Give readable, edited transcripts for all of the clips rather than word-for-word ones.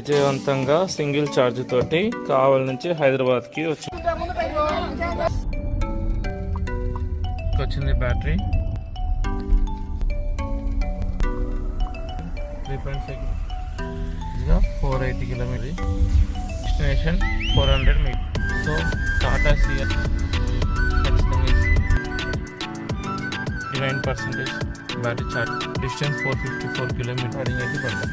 విజయవంతంగా single charge తోటి కావలి నుంచి హైదరాబాద్కి వచ్చింది battery 3.5 480 kilometre destination 400 metre. So Tata Sierra ఖచ్చితంగా 9% battery charge. Distance 454 kilometre riding అయితే పడతాం.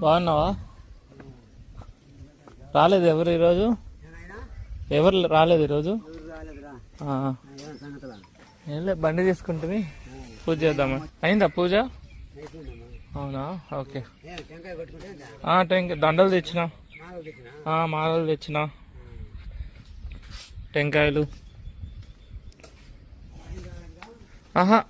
బాగున్నావా? రాలేదు ఎవరు ఈరోజు? ఎవరు రాలేదు ఈరోజు? ఏం బండి తీసుకుంటుంది, పూజ చేద్దామా? అయిందా పూజ? అవునా, ఓకే. టెంకాయ దండలు తెచ్చిన, మాలలు తెచ్చిన, టెంకాయలు. ఆహా,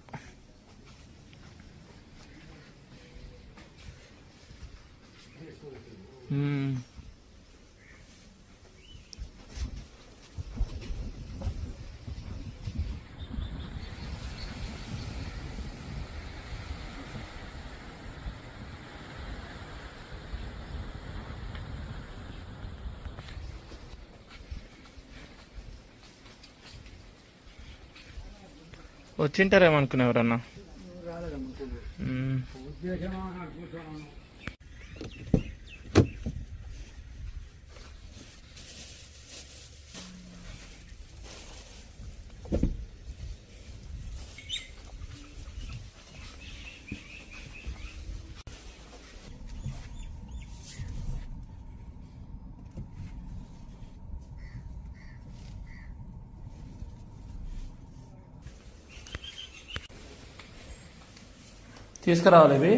వచ్చింటారేమనుకున్నా ఎవరన్నా. తీసుకురావాలి ఇవి.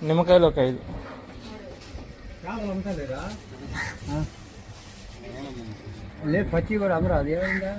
నిమ్మకాయలు ఒక 5. లేదు పచ్చి కూడా అమరా అది ఏమైందా?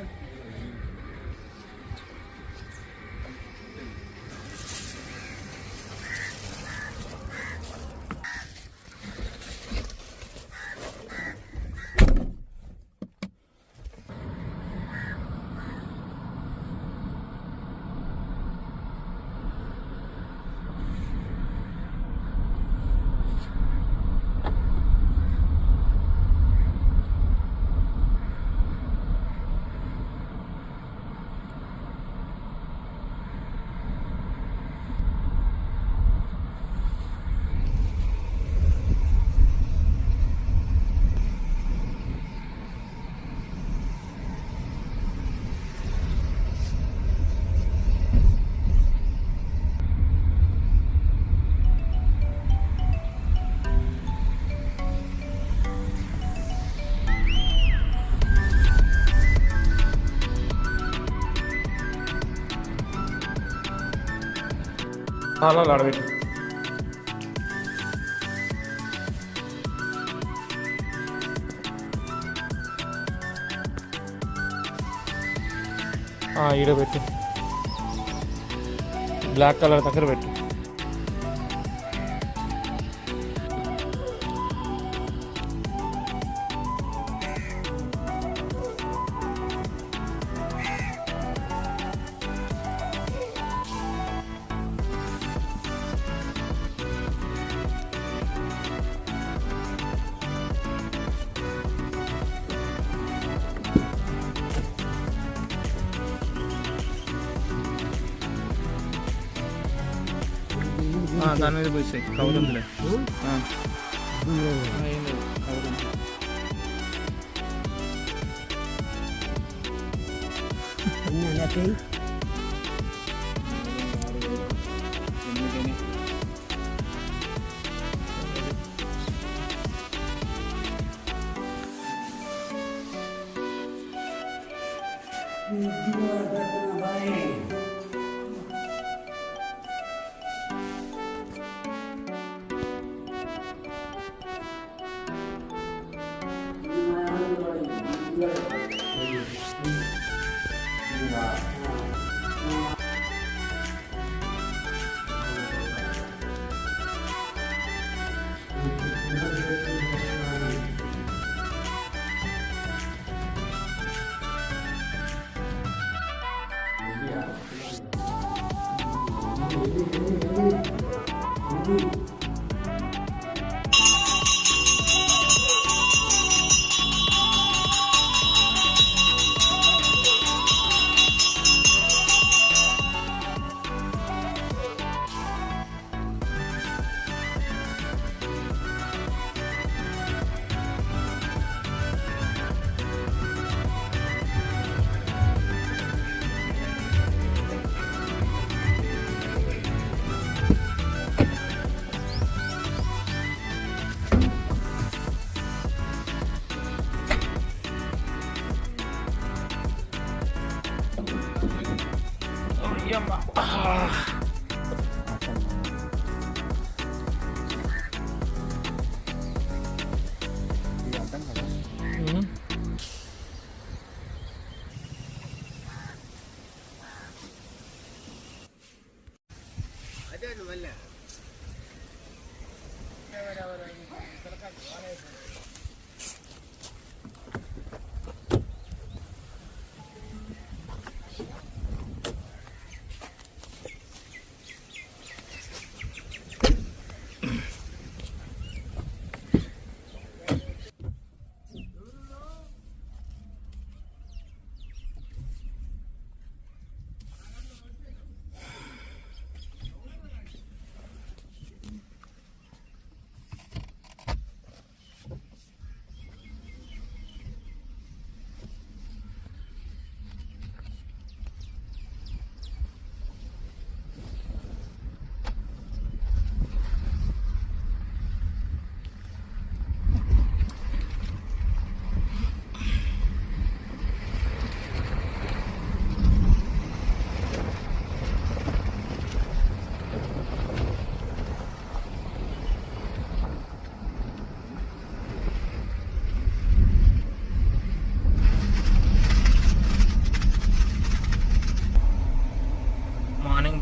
అలా అడగండి. ఈడ పెట్టు, బ్లాక్ కలర్ దగ్గర పెట్టు. దాని మీద పోయి కవర్ ఉందిలే ఏం లేదు కవర్ ఉంది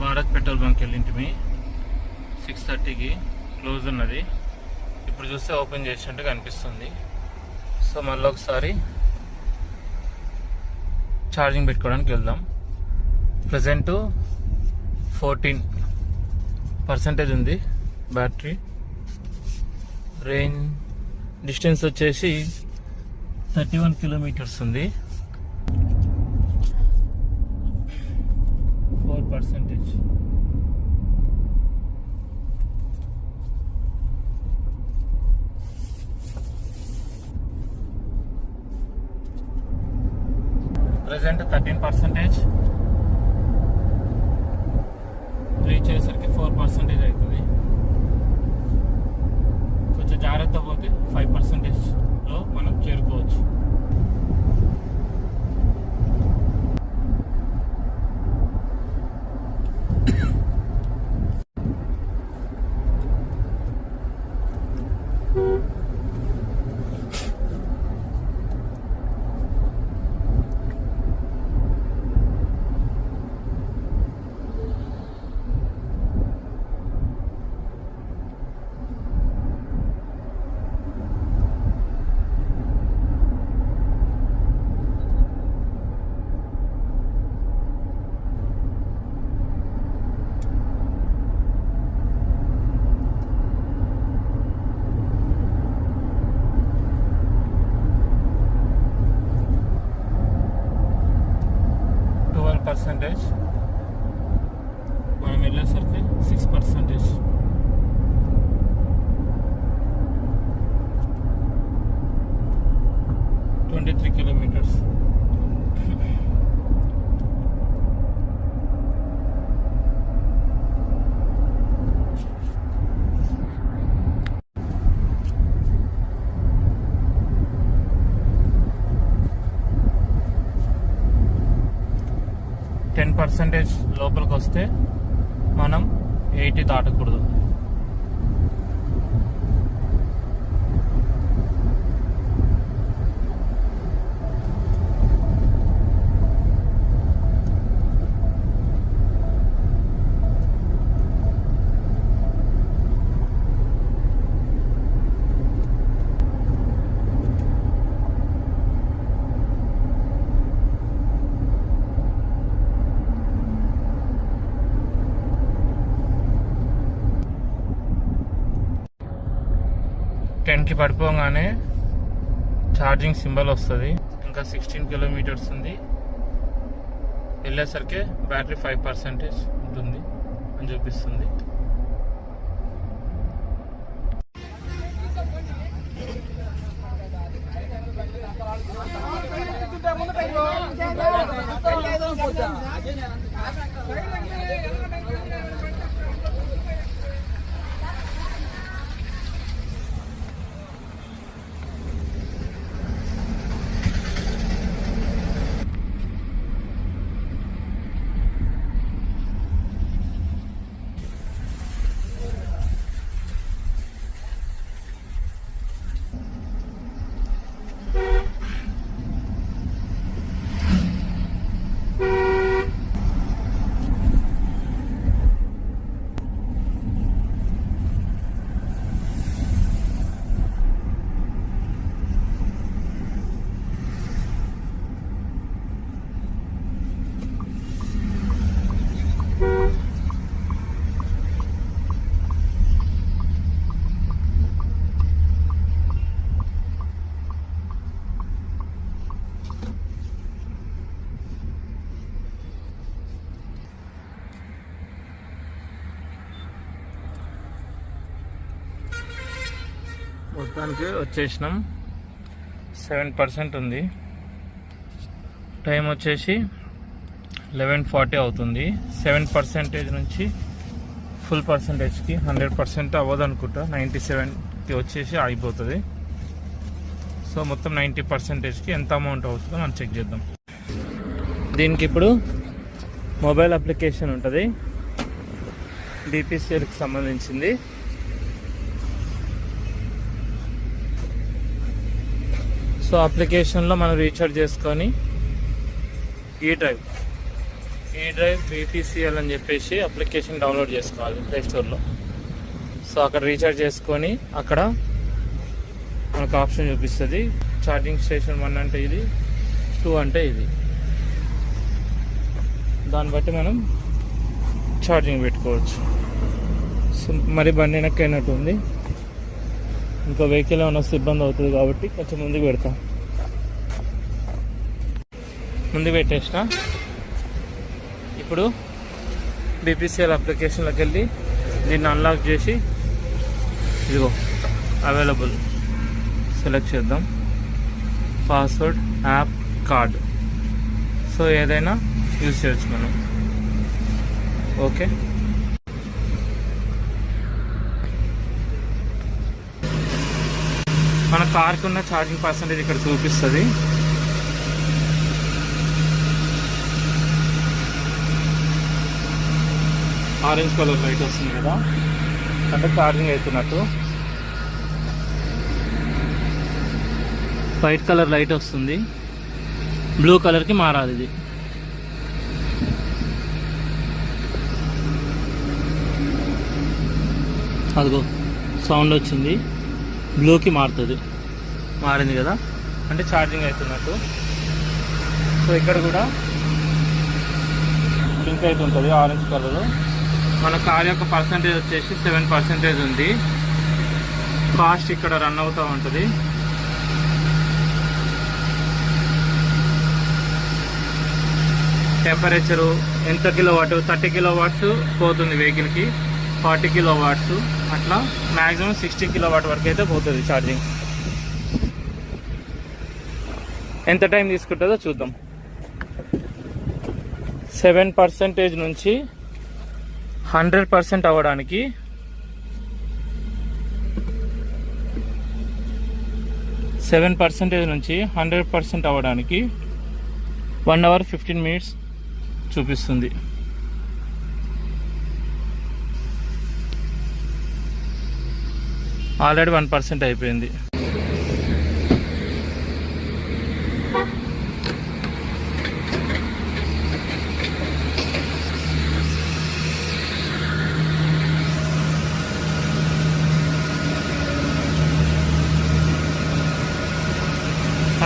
భారత్ పెట్రోల్ బంక్ వెళ్ళింటిమి 6:30కి క్లోజ్ ఉన్నది. ఇప్పుడు చూస్తే ఓపెన్ చేసినట్టుగా అనిపిస్తుంది. సో మళ్ళీ ఒకసారి ఛార్జింగ్ పెట్టుకోవడానికి వెళ్దాం. ప్రజెంట్ 14% ఉంది బ్యాటరీ. రేంజ్ డిస్టెన్స్ వచ్చేసి 31 కిలోమీటర్స్ ఉంది. 4%. ప్రజెంట్ 13%. రీచ్ అయ్యేసరికి 4% అవుతుంది. కొంచెం జాగ్రత్త పోతే 5%లో మనం చేరుకోవచ్చు. మనం వెళ్ళేసరికి 6%. 23 kilometers. %10 లోపలికి వస్తే మనం 80 దాటకూడదు. కి పడిపోగానే ఛార్జింగ్ సింబల్ వస్తుంది. ఇంకా 16 కిలోమీటర్స్ ఉంది. వెళ్ళేసరికి బ్యాటరీ 5% ఉంటుంది అని చూపిస్తుంది. మొత్తానికి వచ్చేసినాం. 7% ఉంది. టైం వచ్చేసి 11:40 అవుతుంది. 7% నుంచి ఫుల్ పర్సంటేజ్కి 100% అవ్వదు అనుకుంటా. 97కి వచ్చేసి ఆగిపోతుంది. సో మొత్తం 90%కి ఎంత అమౌంట్ అవుతుందో మనం చెక్ చేద్దాం. దీనికి ఇప్పుడు మొబైల్ అప్లికేషన్ ఉంటుంది, BPCLకి సంబంధించింది. సో అప్లికేషన్లో మనం రీఛార్జ్ చేసుకొని ఈ డ్రైవ్ BPCL అని చెప్పేసి అప్లికేషన్ డౌన్లోడ్ చేసుకోవాలి ప్లే స్టోర్లో. సో అక్కడ రీఛార్జ్ చేసుకొని అక్కడ మనకు ఆప్షన్ చూపిస్తుంది. ఛార్జింగ్ స్టేషన్ 1 అంటే ఇది, 2 అంటే ఇది. దాన్ని బట్టి మనం ఛార్జింగ్ పెట్టుకోవచ్చు. సో మరి బండి వెనక్కి ఉంది. ఇంకో వెహికల్ ఏమైనా వస్తే ఇబ్బంది అవుతుంది కాబట్టి కొంచెం ముందుకు పెడతాం. ముందు పెట్టేసిన. ఇప్పుడు BPCL అప్లికేషన్లోకి వెళ్ళి దీన్ని అన్లాక్ చేసి ఇదిగో అవైలబుల్ సెలెక్ట్ చేద్దాం. Password, app, card. సో ఏదైనా యూజ్ చేయొచ్చు మనం. ఓకే, మన కార్కి ఉన్న ఛార్జింగ్ పర్సంటేజ్ ఇక్కడ చూపిస్తుంది. ఆరెంజ్ కలర్ లైట్ వస్తుంది కదా, అంటే ఛార్జింగ్ అవుతున్నట్టు. వైట్ కలర్ లైట్ వస్తుంది, బ్లూ కలర్కి మారాలి ఇది. అదిగో సౌండ్ వచ్చింది, బ్లూకి మారుతుంది. మారింది కదా, అంటే ఛార్జింగ్ అవుతున్నట్టు. సో ఇక్కడ కూడా బ్లింక్ అవుతుంటుంది ఆరెంజ్ కలర్. మన కార్ యొక్క పర్సంటేజ్ వచ్చేసి 7% ఉంది. ఫాస్ట్ ఇక్కడ రన్ అవుతూ ఉంటుంది. టెంపరేచరు ఎంత కిలోవాట్, 30 కిలోవాట్స్ పోతుంది వెహికల్కి, 40 కిలోవాట్స్ అట్లా మ్యాక్సిమం 60 కిలోవాట్ వరకు అయితే పోతుంది ఛార్జింగ్. ఎంత టైం తీసుకుంటుందో చూద్దాం. 7% నుంచి 100% అవ్వడానికి 7% నుంచి 100% అవ్వడానికి 1 hour 15 minutes చూపిస్తుంది. ఆల్రెడీ 1% అయిపోయింది.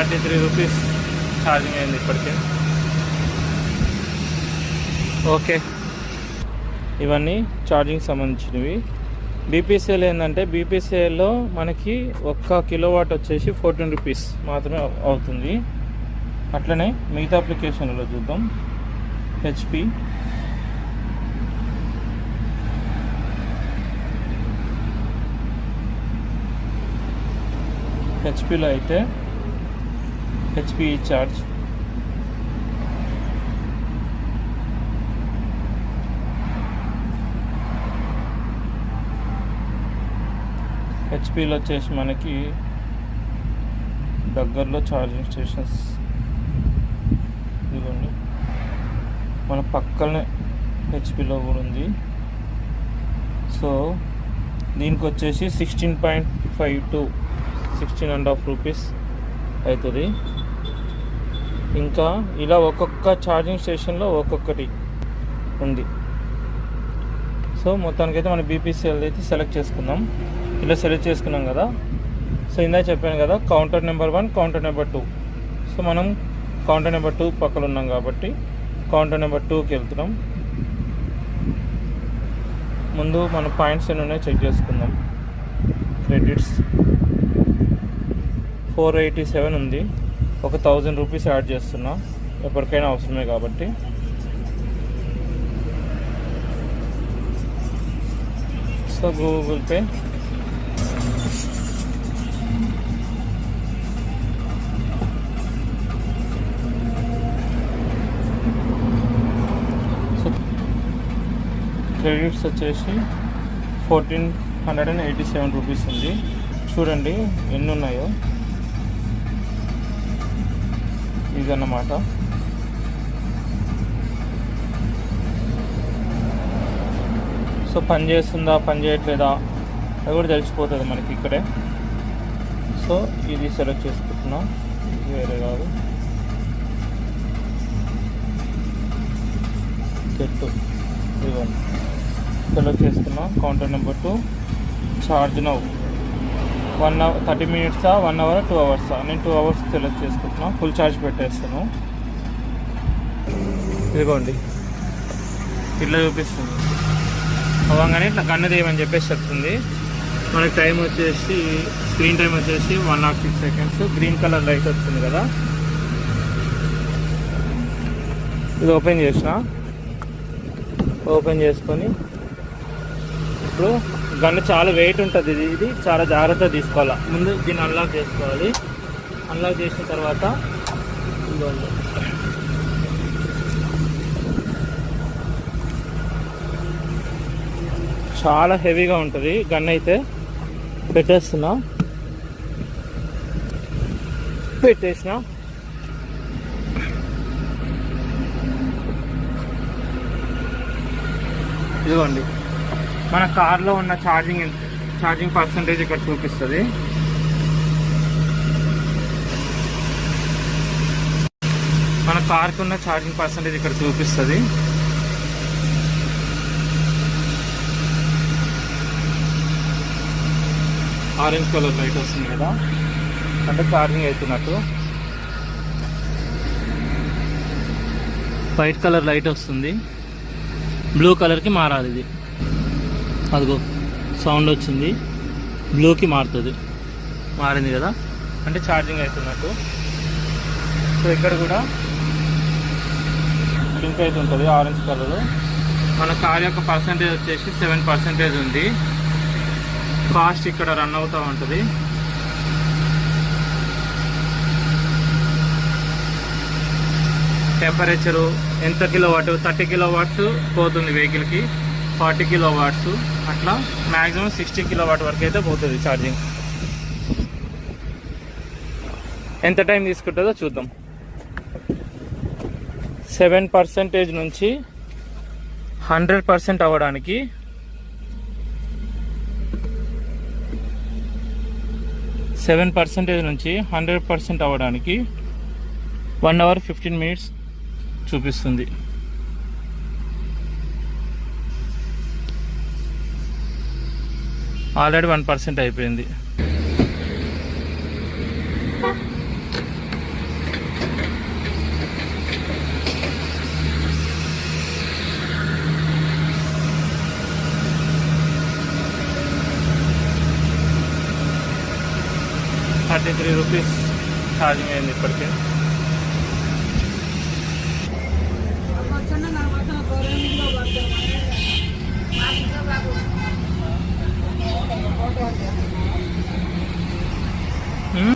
₹33 ఛార్జింగ్ అయింది ఇప్పటికే. ఓకే, ఇవన్నీ ఛార్జింగ్ సంబంధించినవి. బీపీసీఎల్ ఏంటంటే బీపీసీఎల్లో మనకి 1 కిలోవాట్ వచ్చేసి ₹14 మాత్రమే అవుతుంది. అట్లనే మిగతా అప్లికేషన్లో చూద్దాం. హెచ్పిలో అయితే హెచ్పి ఛార్జ్ హెచ్పిలో వచ్చేసి మనకి దగ్గరలో ఛార్జింగ్ స్టేషన్స్ ఇదిగోండి, మన పక్కనే హెచ్పిలో కూడా ఉంది. సో దీనికి వచ్చేసి 16.5 to 16.5 రూపీస్ అవుతుంది. ఇంకా ఇలా ఒక్కొక్క ఛార్జింగ్ స్టేషన్లో ఒక్కొక్కటి ఉంది. సో మొత్తానికైతే మన బీపీసీఎల్ అయితే సెలెక్ట్ చేసుకుందాం. ఇలా సెలెక్ట్ చేసుకున్నాం కదా. సో ఇందాక చెప్పాను కదా, counter number 1, counter number 2. So మనం కౌంటర్ నెంబర్ 2 పక్కన ఉన్నాం కాబట్టి కౌంటర్ నెంబర్ 2కి వెళ్తున్నాం. ముందు మన పాయింట్స్ ఎన్ని ఉన్నాయో చెక్ చేసుకుందాం. క్రెడిట్స్ 487 ఉంది. ఒక ₹1000 యాడ్ చేస్తున్నా, ఎప్పటికైనా అవసరమే కాబట్టి. సో గూగుల్ పే క్రెడిట్స్ వచ్చేసి ₹1487 ఉంది. చూడండి ఎన్ని ఉన్నాయో. ఇదన్నమాట. సో పని చేస్తుందా పని చేయట్లేదా అది కూడా తెలిసిపోతుంది మనకి ఇక్కడే. సో ఇది సెలెక్ట్ చేసుకుంటున్నా, ఇది వేరే కాదు. ఇదిగోండి సెలెక్ట్ చేసుకున్నా. Counter number 2 charge now 1 hour 30 minutes 1 hour 2 hours. నేను 2 hours సెలెక్ట్ చేసుకుంటున్నా. ఫుల్ ఛార్జ్ పెట్టేస్తాను. ఇదిగోండి ఇట్లా చూపిస్తుంది. అవ్వగానే ఇట్లా గన్నది ఏమని చెప్పేసి చెప్తుంది. మనకి టైం వచ్చేసి స్క్రీన్ టైం వచ్చేసి 106 seconds. గ్రీన్ కలర్ లైట్ వస్తుంది కదా. ఇది ఓపెన్ చేసుకొని ఇప్పుడు గన్ను చాలా వెయిట్ ఉంటుంది. ఇది చాలా జాగ్రత్తగా తీసుకోవాలి. ముందు దీన్ని అన్లాక్ చేసుకోవాలి. అన్లాక్ చేసిన తర్వాత చాలా హెవీగా ఉంటుంది గన్ అయితే. పెట్టేసిన ఇదిగోండి మన కార్లో ఉన్న ఛార్జింగ్ పర్సంటేజ్ ఇక్కడ చూపిస్తుంది. మన కార్కి ఉన్న ఛార్జింగ్ పర్సంటేజ్ ఇక్కడ చూపిస్తుంది. ఆరెంజ్ కలర్ లైట్ వస్తుంది కదా, అంటే ఛార్జింగ్ అవుతున్నట్టు. వైట్ కలర్ లైట్ వస్తుంది. బ్లూ కలర్కి మారాలి. ఇది అదిగో సౌండ్ వచ్చింది, బ్లూకి మారింది కదా, అంటే ఛార్జింగ్ అవుతున్నట్టు. సో ఇక్కడ కూడా బ్లింక్ అవుతుంటుంది ఆరెంజ్ కలర్. మన కార్ యొక్క పర్సంటేజ్ వచ్చేసి 7% ఉంది. ఫాస్ట్ ఇక్కడ రన్ అవుతూ ఉంటుంది. టెంపరేచరు ఎంత కిలోవాట్, 30 కిలోవాట్స్ పోతుంది వెహికల్కి, 40 కిలోవాట్స్ అట్లా మ్యాక్సిమం 60 కిలోవాట్ వరకు అయితే పోతుంది ఛార్జింగ్. ఎంత టైం తీసుకుంటుందో చూద్దాం. 7% నుంచి 100% అవ్వడానికి 7% నుంచి 100% అవ్వడానికి 1 hour 15 minutes చూపిస్తుంది. ఆల్రెడీ 1% అయిపోయింది. ₹33 ఛార్జింగ్ అయింది ఇప్పటికే. హ్మ్?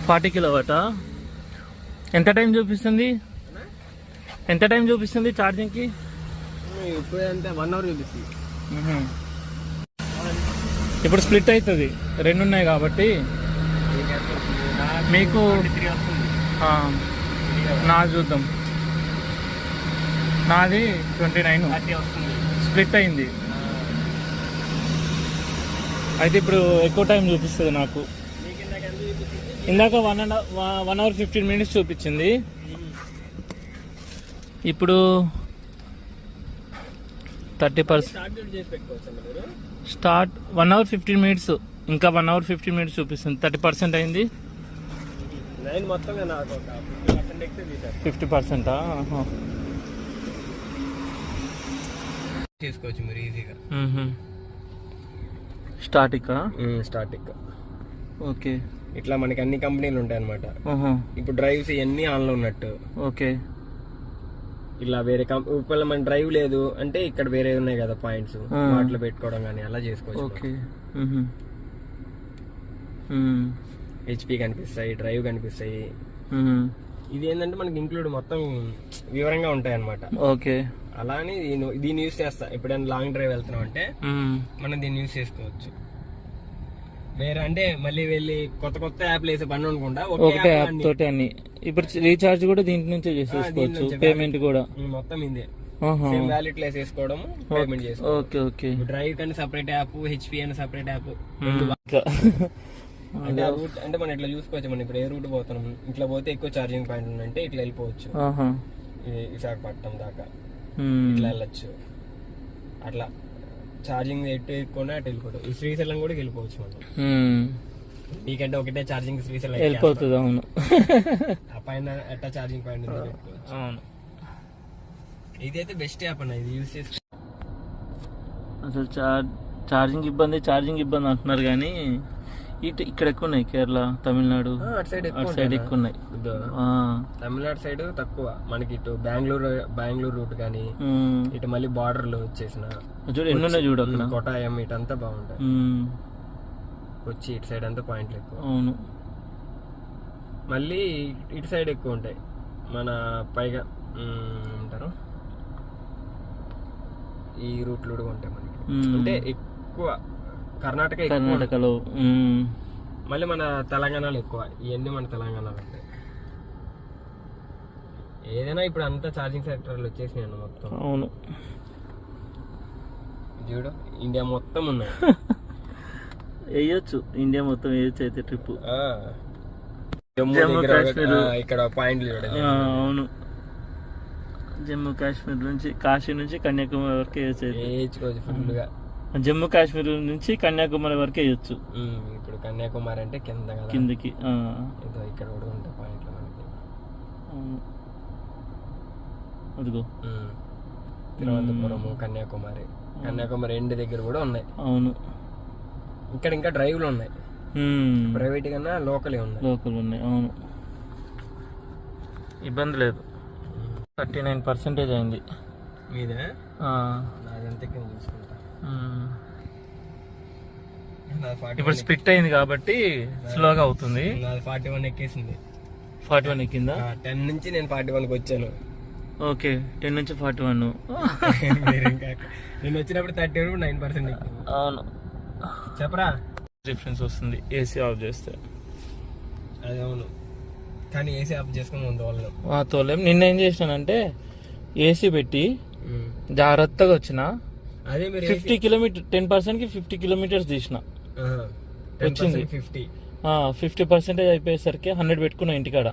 40 కిలోవాటా? ఎంత టైం చూపిస్తుంది? ఎంత టైం చూపిస్తుంది ఛార్జింగ్కి? ఇప్పుడు అంటే 1 hour చూపిస్తుంది. ఇప్పుడు స్ప్లిట్ అవుతుంది, 2 ఉన్నాయి కాబట్టి. మీకు నాది చూద్దాం. నాది 29 స్ప్లిట్ అయింది. అయితే ఇప్పుడు ఎక్కువ టైం చూపిస్తుంది నాకు. ఇందాక 1 hour 15 minutes చూపించింది. ఇప్పుడు 30% స్టార్ట్ 1 hour 15 minutes, ఇంకా 1 hour 15 minutes చూపిస్తుంది. 30% అయింది. 50%? తీసుకోవచ్చు మీరు ఈజీగా. స్టాటికా? స్టార్టింగ్. ఓకే. ఇట్లా మనకి అన్ని కంపెనీలు ఉంటాయి అనమాట. ఇప్పుడు డ్రైవ్స్ ఇవన్నీ ఆన్ లో ఉన్నట్టు. ఓకే. ఇలా వేరే ఒకవేళ మన డ్రైవ్ లేదు అంటే ఇక్కడ వేరే ఉన్నాయి కదా పాయింట్స్, వాటిలో పెట్టుకోవడం కానీ అలా చేసుకోవచ్చు. ఓకే. హెచ్పి కనిపిస్తాయి, డ్రైవ్ కనిపిస్తాయి. ఇది ఏంటంటే మనకి ఇంక్లూడ్ మొత్తం వివరంగా ఉంటాయి అనమాట. ఓకే. అలా అని దీన్ని యూస్ చేస్తా. ఎప్పుడైనా లాంగ్ డ్రైవ్ వెళ్తున్నాం అంటే మనం దీన్ని యూస్ చేసుకోవచ్చు. వేరే అంటే మళ్ళీ వెళ్ళి కొత్త కొత్త యాప్లు వేసే పని అనుకుంటా, ఒకటే యాప్ తోటి అన్ని. ఇప్పుడు రీఛార్జ్ కూడా దీంట్ నుంచే చేసేసుకోవచ్చు, పేమెంట్ కూడా మొత్తం ఇందే. వ్యాలెట్ లో వేసేసుకోవడం, పేమెంట్ చేసుకోవడం. ఓకే. ఓకే. డ్రైవ్ కానీ సపరేట్ యాప్, హెచ్పి అని సపరేట్ యాప్. అంటే రూట్ అంటే మనం ఇట్లా చూసుకోవచ్చు. మనం ఇప్పుడు ఏ రూట్ పోతున్నాం, ఇట్లా పోతే ఎక్కువ ఛార్జింగ్ పాయింట్ ఉందంటే ఇట్లా వెళ్ళిపోవచ్చు. విశాఖపట్నం దాకా ఇట్లా వెళ్ళచ్చు. అట్లా ఛార్జింగ్ ఎటు ఎక్కువ అటు వెళ్ళిపోతుంది. ఈ శ్రీశైలం కూడా వెళ్ళిపోవచ్చు మనం. మీకంటే ఒకటే ఛార్జింగ్ శ్రీశైలం వెళ్ళిపోతుంది. అవును. ఆ పైన ఎట్లా ఛార్జింగ్ పాయింట్ ఉంది. అవును. ఇదైతే బెస్ట్ యాప్ అన్న, ఇది యూస్ చేసి. అసలు ఛార్జింగ్ ఇబ్బంది అంటున్నారు కానీ ఇక్కడ ఎక్కువ ఉన్నాయి. కేరళ, తమిళనాడు అటు సైడ్ ఎక్కువ ఉన్నాయి. తమిళనాడు సైడ్ తక్కువ. మనకి ఇటు బెంగళూరు రూట్ కానీ, ఇటు మళ్ళీ బార్డర్ లో వచ్చేసిన చూడు ఎన్ని ఉన్నాయి చూడు అక్కడ. కోటాయం ఇటంతా బాగుంటాయి. వచ్చి ఇటు సైడ్ అంతా పాయింట్లు ఎక్కువ. అవును. మళ్ళీ ఇటు సైడ్ ఎక్కువ ఉంటాయి. మన పైగా ఏమంటారు, ఈ రూట్లు కూడా ఉంటాయి మనకి. అంటే ఎక్కువ కర్ణాటకలో, మళ్ళీ మన తెలంగాణలో ఎక్కువ. ఇవన్నీ మన తెలంగాణలో ఉంటాయి. ఏదైనా ఇప్పుడు అంతా ఛార్జింగ్ సెంటర్లు వచ్చేసినాయి అన్న మొత్తం. అవును. చూడు ఇండియా మొత్తం ఉన్నాయి. వేయచ్చు, ఇండియా మొత్తం వేయచ్చు. అయితే ట్రిప్ జమ్మూ కాశ్మీర్ ఇక్కడ పాయింట్లు చూడండి. అవును. జమ్మూ కాశ్మీర్ నుంచి, కాశీ నుంచి కన్యాకుమారి వరకు వేయచ్చు ఫుల్ గా. జమ్మూ కాశ్మీర్ నుంచి కన్యాకుమారి వరకు వేయచ్చు. ఇప్పుడు కన్యాకుమారి అంటే కింద కదా, కిందకి. ఇక్కడ కూడా ఉంటాయి పాయింట్లు మనకి. అదిగో తిరువనంతపురం, కన్యాకుమారి ఎండ్ దగ్గర కూడా ఉన్నాయి. అవును. ఇక్కడ ఇంకా డ్రైవ్లు ఉన్నాయి. ప్రైవేట్ కన్నా లోకల్ ఉన్నాయి. అవును. ఇబ్బంది లేదు. 39% అయింది మీద. అదంతా చూసుకుంటా. ఇప్పుడు స్ప్లిట్ అయింది కాబట్టి స్లోగా అవుతుంది. 41 ఎక్కేసింది. 41 ఎక్కిందా? 10 నుంచి నేను 41కి వచ్చాను. ఓకే 10 నుంచి 41. నేను వచ్చినప్పుడు 39%. అవును చెప్పరా డిఫరెన్స్ వస్తుంది ఏసీ ఆఫ్ చేస్తే. అది అవును, కానీ ఏసీ ఆఫ్ చేసుకుని ముందు వాళ్ళు తోలేం. నిన్న ఏం చేసినానంటే ఏసీ పెట్టి జాగ్రత్తగా వచ్చిన అదే మీరు 50 కిలోమీటర్ 10% కి 50 కిలోమీటర్స్ తీసిన వచ్చింది. 50% అయిపోయేసరికి 100 పెట్టుకున్నా ఇంటికాడ.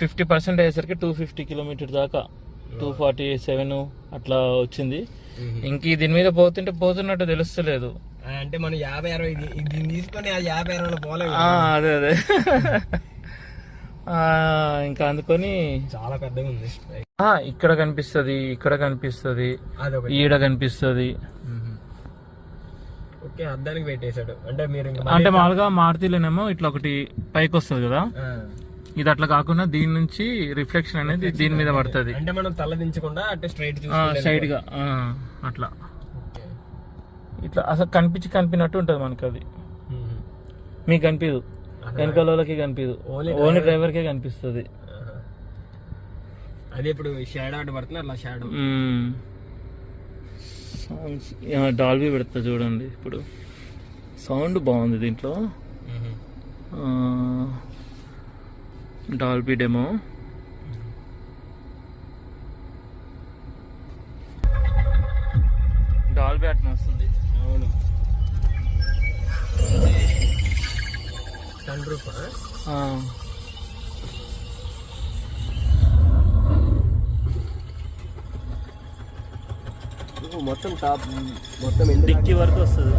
50% అయ్యేసరికి 250 కిలోమీటర్ దాకా 247 అట్లా వచ్చింది. ఇంక దీని మీద పోతున్నట్టు తెలుస్తలేదు. అంటే మనం 50-60 దీన్ని తీసుకొని ఆ 50-60 పోలేదు. అదే ఇంకా అందుకొని చాలా పెద్దగా ఉంది. ఇక్కడ కనిపిస్తుంది, ఇక్కడ కనిపిస్తుంది, ఈడ కనిపిస్తుంది. ఓకే, అద్దానికి పెట్టేశాడు. అంటే మీరు అంటే మామూలుగా మారుతిలోనేమో ఇట్లా ఒకటి పైకి వస్తుంది కదా, ఇది అట్లా కాకుండా దీని నుంచి రిఫ్లెక్షన్ అనేది దీని మీద పడుతుంది. అంటే మనం తల దించకుండా అంటే స్ట్రైట్ గా అట్లా ఇట్లా అసలు కనిపినట్టు ఉంటది మనకి. అది మీకు కనిపించదు, వెనకాల వాళ్ళకి కనిపించదు, ఓన్లీ డ్రైవర్ కే కనిపిస్తుంది. అది ఇప్పుడు షాడో ఆట పడుతుంది అట్లా షాడో. డాల్బీ పెడతా చూడండి. ఇప్పుడు సౌండ్ బాగుంది దీంట్లో. Dolby demo. డాల్బీ అట్లా వస్తుంది. అవును, సన్ రూఫ్ మొత్తం టాప్ మొత్తం డిక్కీ వరకు వస్తుంది.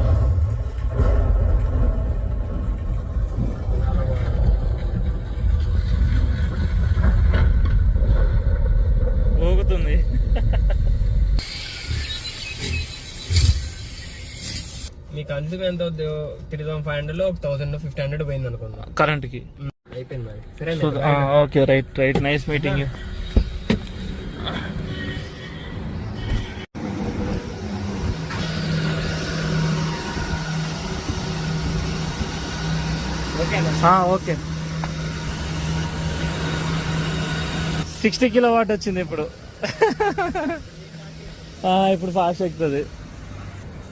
ఊగుతుంది. మీ కన్సూమ్ ఎంత 3500 1500 పోయింది అనుకున్నా కరెంట్ కి. అయిపోయింది మరి. సరే okay, right nice meeting you. Okay 60 kilowatt వచ్చింది ఇప్పుడు. ఇప్పుడు ఫాస్ట్ ఎక్కుతుంది.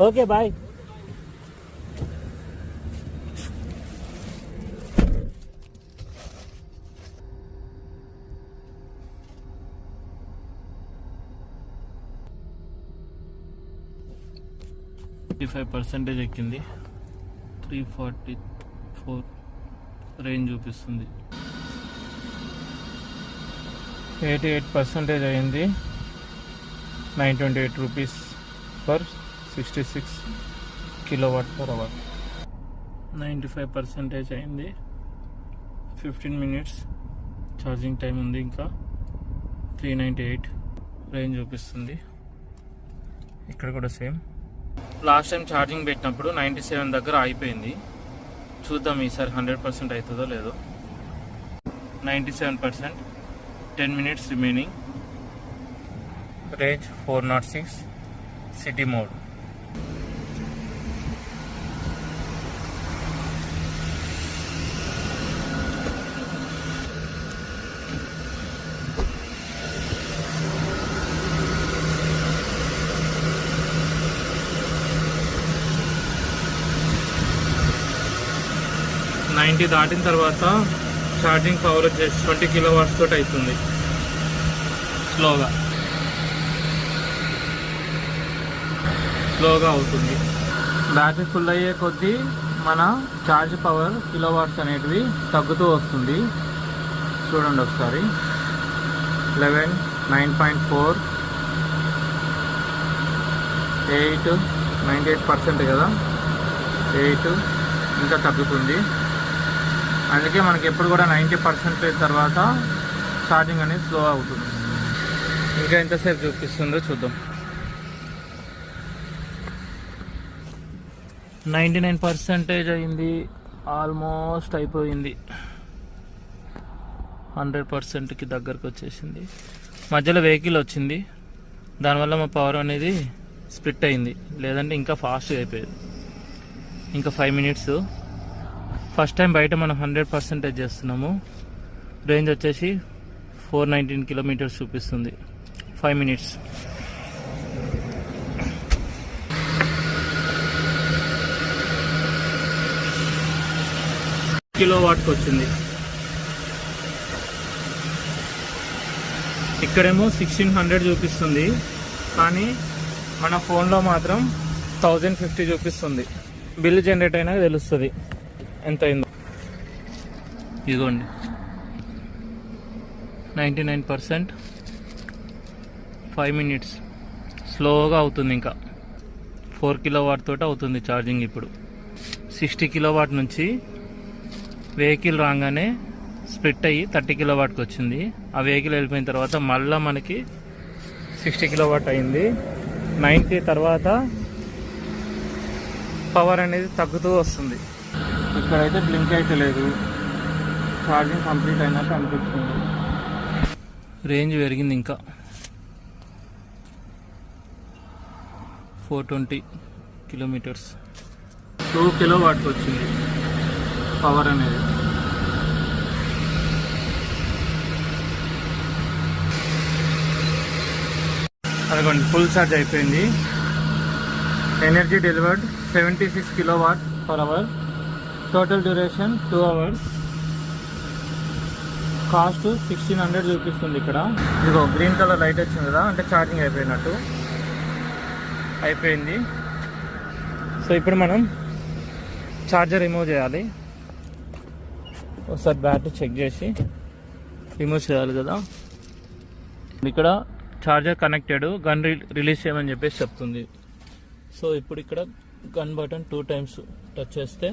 Okay bye. %, ఎక్కింది. 344 రేంజ్ చూపిస్తుంది. 88% అయింది. 928 రూపీస్ ఫర్ 66 kWh. 95% అయింది. 15 minutes ఛార్జింగ్ టైం ఉంది. ఇంకా 398 రేంజ్ చూపిస్తుంది. ఇక్కడ కూడా సేమ్. లాస్ట్ టైం ఛార్జింగ్ పెట్టినప్పుడు 97 దగ్గర అయిపోయింది. చూద్దాం ఈసారి 100% అవుతుందో లేదో. 97%, 10 minutes remaining. Range 406, city mode. Ninety దాటిన తర్వాత ఛార్జింగ్ పవర్ వచ్చేసి 20 kW తోటి అవుతుంది. స్లోగా అవుతుంది. బ్యాటరీ ఫుల్ అయ్యే కొద్దీ మన ఛార్జ్ పవర్ కిలోవాట్స్ అనేటివి తగ్గుతూ వస్తుంది. చూడండి ఒకసారి. 11, 9.4, 8, 98% కదా, 8 ఇంకా తగ్గుతుంది. అందుకే మనకి ఎప్పుడు కూడా 90% తర్వాత ఛార్జింగ్ అనేది స్లో అవుతుంది. ఇంకా ఎంతసేపు చూపిస్తుందో చూద్దాం. 99% అయింది. ఆల్మోస్ట్ అయిపోయింది. 100%కి దగ్గరకు వచ్చేసింది. మధ్యలో వెహికల్ వచ్చింది, దానివల్ల మా పవర్ అనేది స్ప్లిట్ అయింది. లేదంటే ఇంకా ఫాస్ట్గా అయిపోయేది. ఇంకా 5 minutes. ఫస్ట్ టైం బయట మనం 100% చేస్తున్నాము. రేంజ్ వచ్చేసి 419 kilometers చూపిస్తుంది. 5 minutes. కిలోవాట్కి వచ్చింది. ఇక్కడేమో 1600 చూపిస్తుంది, కానీ మన ఫోన్లో మాత్రం 1050 చూపిస్తుంది. బిల్ జనరేట్ అయినా తెలుస్తుంది ఎంత అయిందో. ఇదిగోండి 99%, 5 minutes. స్లోగా అవుతుంది, ఇంకా 4 కిలోవాట్ తోటి అవుతుంది ఛార్జింగ్. ఇప్పుడు 60 కిలోవాట్ నుంచి వెహికల్ రాగానే స్ప్లిట్ అయ్యి 30 కిలోవాట్కి వచ్చింది. ఆ వెహికల్ వెళ్ళిపోయిన తర్వాత మళ్ళీ మనకి 60 కిలోవాట్ అయింది. 90 తర్వాత పవర్ అనేది తగ్గుతూ వస్తుంది. ఇక్కడైతే బ్లింక్ అయితే లేదు, ఛార్జింగ్ కంప్లీట్ అయినట్టు అనిపిస్తుంది. రేంజ్ పెరిగింది, ఇంకా 420 కిలోమీటర్స్. 2 కిలోవాట్కి వచ్చింది పవర్ అనేది. అదిగోండి ఫుల్ ఛార్జ్ అయిపోయింది. Energy delivered 76 kilowatt per hour. Total duration 2 hours. Cost 1600 చూపిస్తుంది ఇక్కడ. ఇదిగో గ్రీన్ కలర్ లైట్ వచ్చింది కదా, అంటే ఛార్జింగ్ అయిపోయినట్టు అయిపోయింది. సో ఇప్పుడు మనం ఛార్జర్ రిమూవ్ చేయాలి. ఒకసారి బ్యాటరీ చెక్ చేసి రిమూవ్ చేయాలి కదా. ఇక్కడ ఛార్జర్ కనెక్టెడ్, గన్ రిలీజ్ చేయమని చెప్పేసి చెప్తుంది. సో ఇప్పుడు ఇక్కడ గన్ బటన్ 2 times టచ్ చేస్తే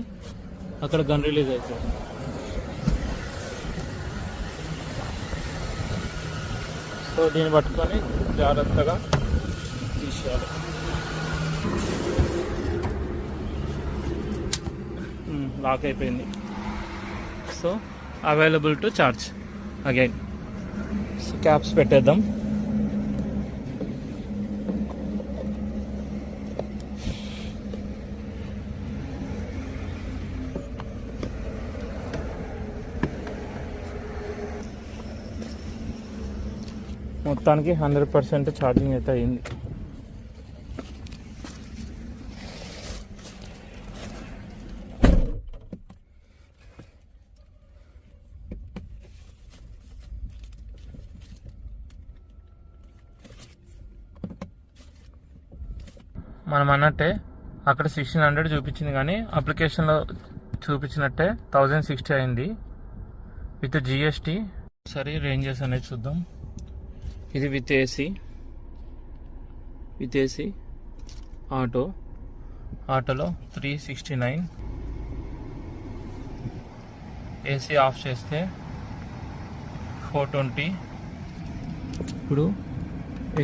అక్కడ గన్ రిలీజ్ అవుతుంది. సో దీన్ని పట్టుకొని జాగ్రత్తగా తీసేయాలి. లాక్ అయిపోయింది. So available to charge again. So caps పెట్టేద్దాం. మొత్తానికి 100% ఛార్జింగ్ అయితే అయింది. మనం అన్నట్టే అక్కడ 1600 చూపించింది, కానీ అప్లికేషన్లో చూపించినట్టే 1060 అయింది విత్ జిఎస్టీ. సరే రేంజెస్ అనేది చూద్దాం. ఇది విత్ ఏసీ ఆటోలో 369. ఏసీ ఆఫ్ చేస్తే 420. ఇప్పుడు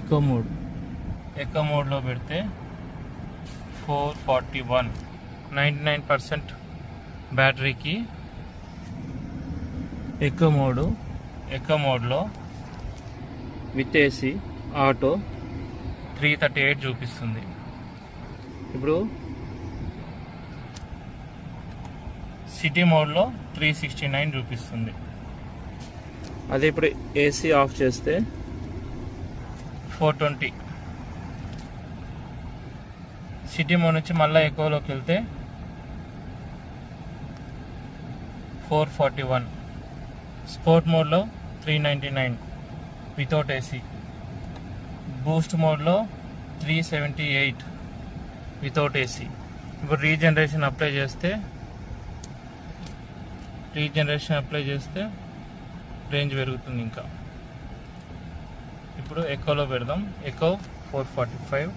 ఎకో మోడ్లో పెడితే 441. 99% బ్యాటరీకి ఎకో మోడ్లో విత్ ఏసీ ఆటో 338 చూపిస్తుంది. ఇప్పుడు సిటీ మోడ్లో 369 చూపిస్తుంది. అదే ఇప్పుడు ఏసీ ఆఫ్ చేస్తే 420. సిటీ మోడ్ నుంచి మళ్ళీ ఎక్కువలోకి వెళ్తే 441. స్పోర్ట్ మోడ్లో 399 వితౌట్ ఏసీ. బూస్ట్ మోడ్లో 378 వితౌట్ ఏసీ. ఇప్పుడు రీజనరేషన్ అప్లై చేస్తే రేంజ్ పెరుగుతుంది ఇంకా. ఇప్పుడు ఎకోలో పెడదాం. Eco 445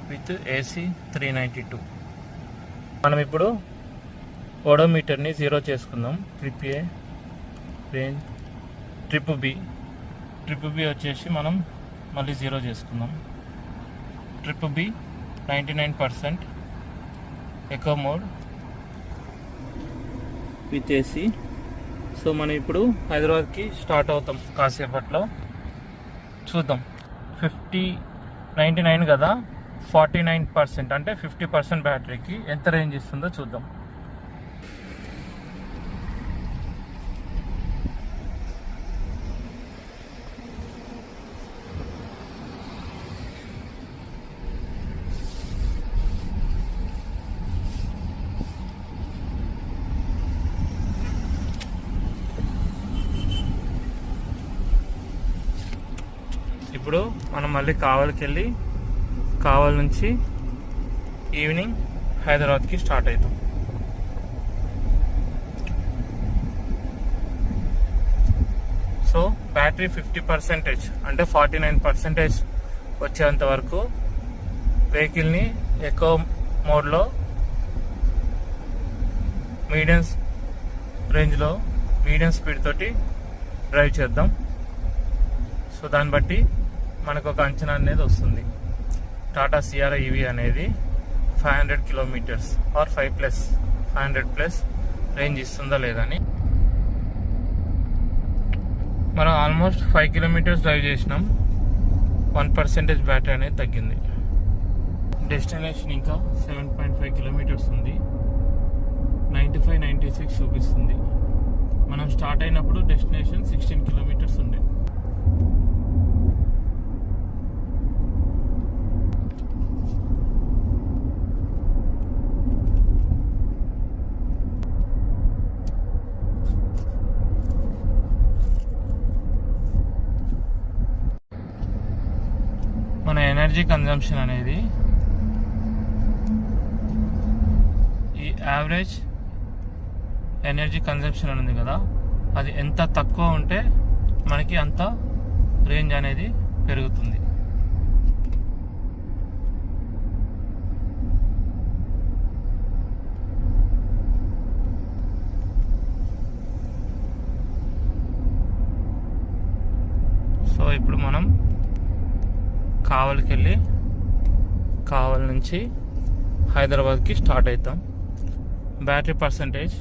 with AC 392. మనం ఇప్పుడు ఓడోమీటర్ని 0 చేసుకుందాం. Trip A, range, trip B వచ్చేసి మనం మళ్ళీ 0 చేసుకుందాం. Trip B 99%, eco mode with AC. So మనం ఇప్పుడు హైదరాబాద్కి స్టార్ట్ అవుతాం కాసేపట్లో. చూద్దాం. 99 కదా, 49% అంటే 50% బ్యాటరీకి ఎంత రేంజ్ ఇస్తుందో చూద్దాం. ఇప్పుడు మనం మళ్ళీ కావలికి వెళ్ళి కావలి నుంచి ఈవినింగ్ హైదరాబాద్కి స్టార్ట్ అవుతాం. సో బ్యాటరీ 50% అంటే 49% వచ్చేంత వరకు వెహికల్ని ఎకో మోడ్లో మీడియం రేంజ్లో మీడియం స్పీడ్ తోటి డ్రైవ్ చేద్దాం. సో దాన్ని బట్టి మనకు ఒక అంచనా అనేది వస్తుంది. టాటా సియారా ఈవీ అనేది 500 కిలోమీటర్స్ ఆర్ 500+ రేంజ్ ఇస్తుందా లేదని. మనం ఆల్మోస్ట్ 5 కిలోమీటర్స్ డ్రైవ్ చేసినాం. 1% బ్యాటరీ అనేది తగ్గింది. డెస్టినేషన్ ఇంకా 7.5 కిలోమీటర్స్ ఉంది. 95-96 చూపిస్తుంది. మనం స్టార్ట్ అయినప్పుడు డెస్టినేషన్ 16 కిలోమీటర్స్ ఉండే. మన ఎనర్జీ కన్జంప్షన్ అనేది ఈ యావరేజ్ ఎనర్జీ కన్జంప్షన్ అని ఉంది కదా, అది ఎంత తక్కువ ఉంటే మనకి అంత రేంజ్ అనేది పెరుగుతుంది. సో ఇప్పుడు మనం కావలికి వెళ్ళి కావలి నుంచి హైదరాబాద్కి స్టార్ట్ అవుతాం. బ్యాటరీ పర్సంటేజ్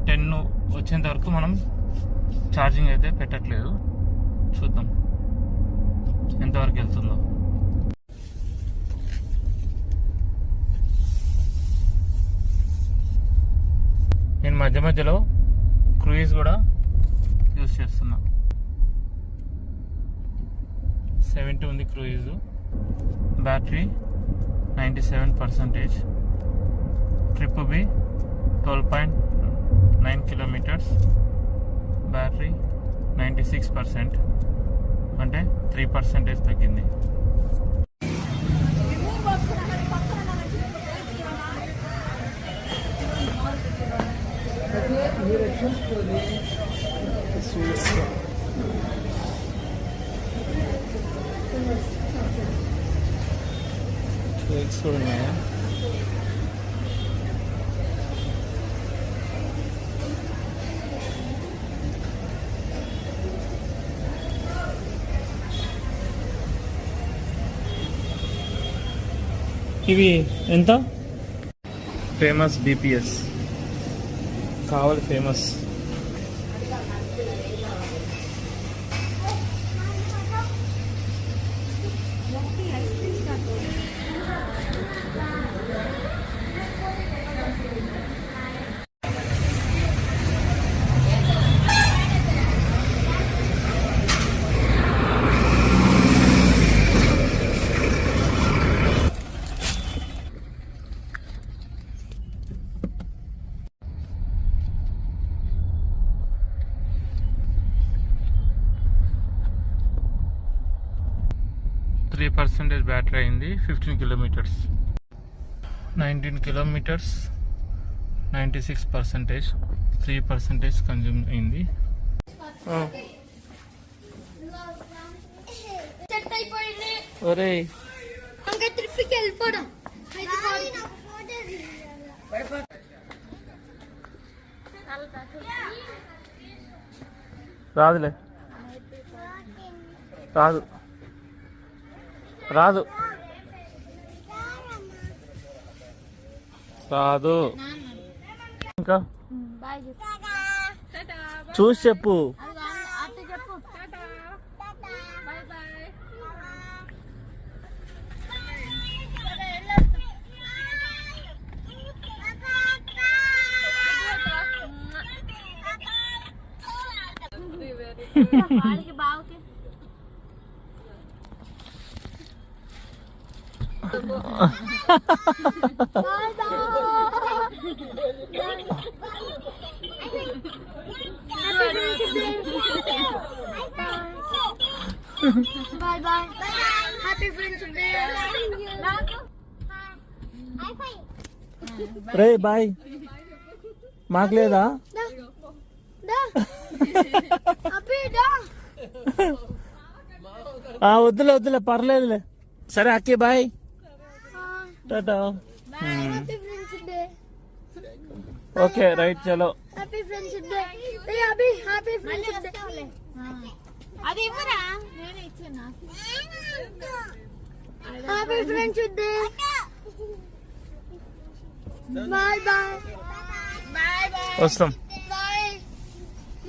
10 వచ్చేంత వరకు మనం ఛార్జింగ్ అయితే పెట్టట్లేదు. చూద్దాం ఎంతవరకు వెళ్తుందో. నేను మధ్య మధ్యలో క్రూయిజ్ కూడా యూజ్ చేస్తున్నా. 70 ఉంది cruise. Battery 97%. Trip B 12.9 kilometres. Battery 96%, అంటే 3% తగ్గింది. కూడా ఉన్నాయా? ఇవి ఎంత? ఫేమస్ డిపిఎస్ కావాలి. ఫేమస్ % బ్యాటరీ అయింది. 15 కిలోమీటర్స్, 19 కిలోమీటర్స్, 96%, 3% కన్జ్యూమ్ అయింది. ఒరే రాదులే, రాదు రాదు రాదు. ఇంకా చూసి చెప్పు. Bye bye. Happy Friendship Day. రే బాయ్ మాకు లేదా Da. Happy da. వద్దులే పర్లేదులే సరే అక్కి బాయ్ టాటా Happy Friendship Day. Okay right చలో Happy Friendship Day. Hey Abhi, Happy Friendship Day. అది ఇవ్వరా నేనే ఇచ్చాను Happy Friendship Day. Bye bye. Bye bye. వస్తాం Bye.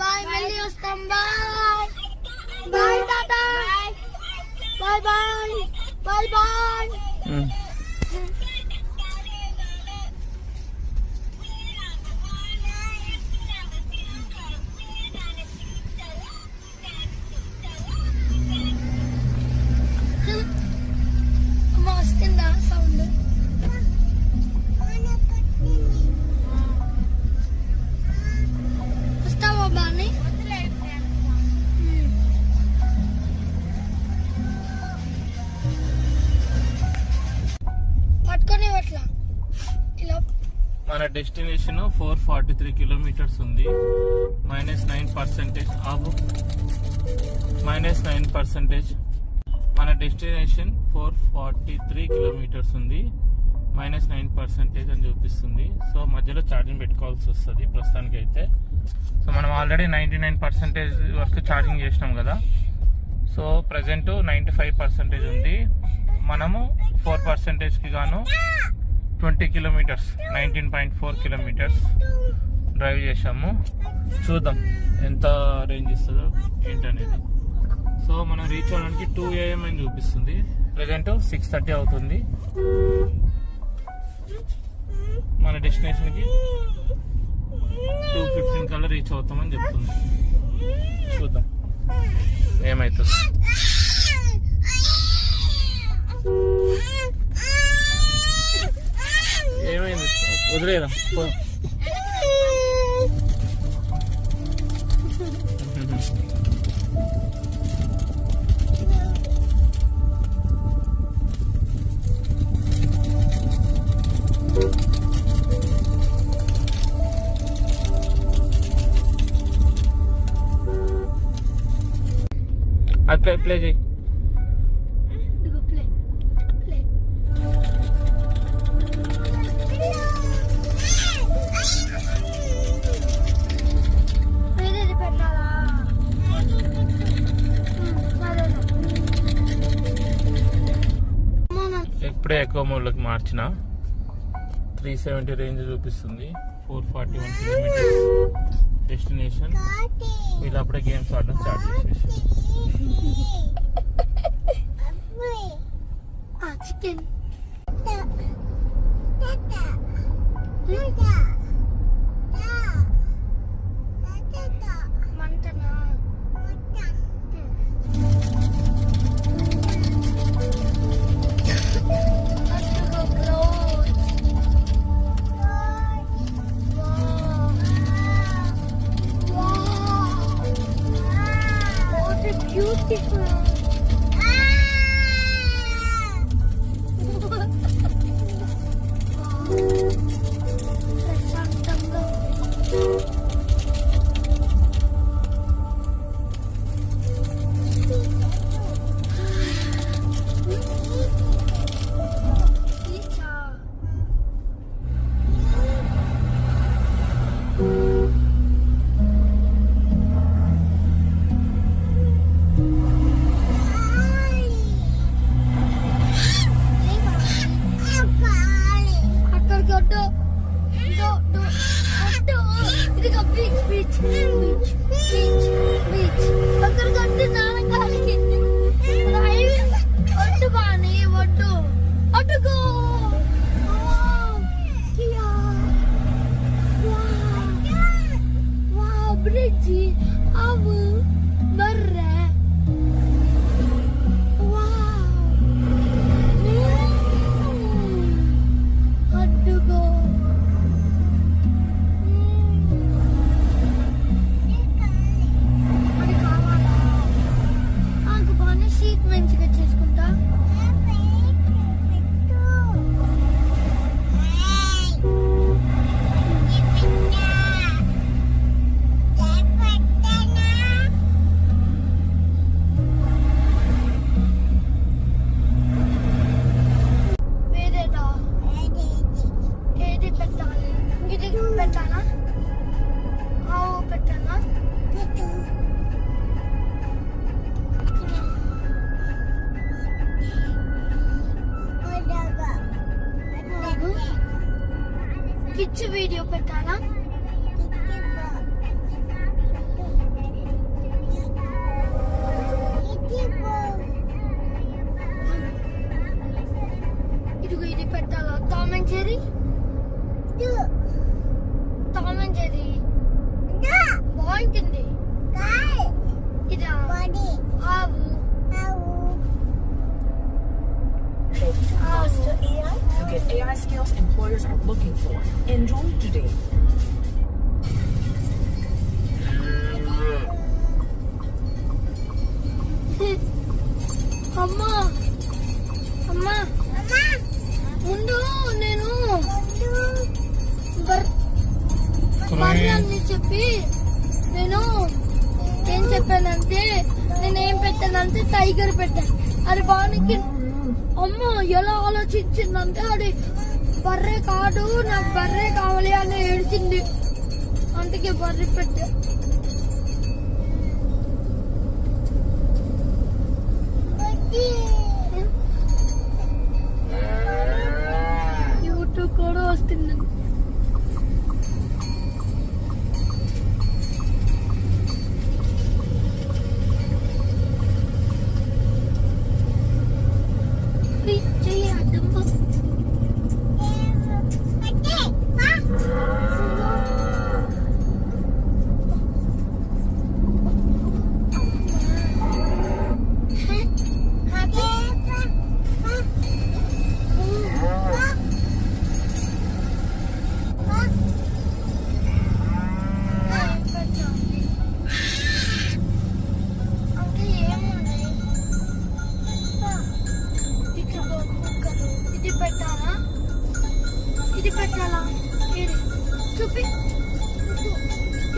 Bye. మళ్ళీ వస్తాం. Bye. Bye tata. Bye bye. Bye bye. అమ్మ వస్తుందా సౌండ్ వస్తావా బాని పట్టుకొని అట్లా ఇలా మన డెస్టినేషన్ 443 కిలోమీటర్స్ ఉంది -9% ఆగు -9%. మన డెస్టినేషన్ 443 కిలోమీటర్స్ ఉంది -9% అని చూపిస్తుంది. సో మధ్యలో ఛార్జింగ్ పెట్టుకోవాల్సి వస్తుంది ప్రస్తుతానికి అయితే. సో మనం ఆల్రెడీ 99% వరకు ఛార్జింగ్ చేసినాం కదా. సో ప్రజెంట్ 95% ఉంది. మనము 4%కి గాను 20 కిలోమీటర్స్ 19.4 కిలోమీటర్స్ డ్రైవ్ చేసాము. చూద్దాం ఎంత రేంజ్ ఇస్తుందో ఏంటనేది. సో మనం రీచ్ అవ్వడానికి 2 AM అని చూపిస్తుంది. ప్రజెంట్ 6:30 అవుతుంది. మన డెస్టినేషన్కి 2:15 కల్లా రీచ్ అవుతామని చెప్తుంది. చూద్దాం ఏమవుతుంది. ఏమైంది వదిలేదా అది ప్లే చేయి. ఇదిగో ప్లే ప్లే ఇది పెట్టాలా ఇప్పుడే ఎక్కువ మోడ్లోకి మార్చిన 370 రేంజ్ చూపిస్తుంది. 441 కిలోమీటర్స్ డెస్టినేషన్. వీళ్ళు అప్పుడే గేమ్స్ ఆడడం స్టార్ట్ చేసేసి చికెన్ మంటనా beautiful. ప్రశాంతంగా skills employers are looking for. Enroll today. అమ్మా అమ్మా అమ్మా ముందు నేను అని చెప్పి నేను ఏం చెప్పానంటే నేనేం పెట్టానంటే టైగర్ పెట్టాను. అది బాగా అమ్మ ఎలా ఆలోచించిందంటే అది బర్రె కాదు, నాకు బర్రె కావాలి అని ఏడ్చింది. అందుకే బర్రె పెట్టా. యూట్యూబ్ కూడా వస్తుంది. ఇది పెట్టాలా? చూపి.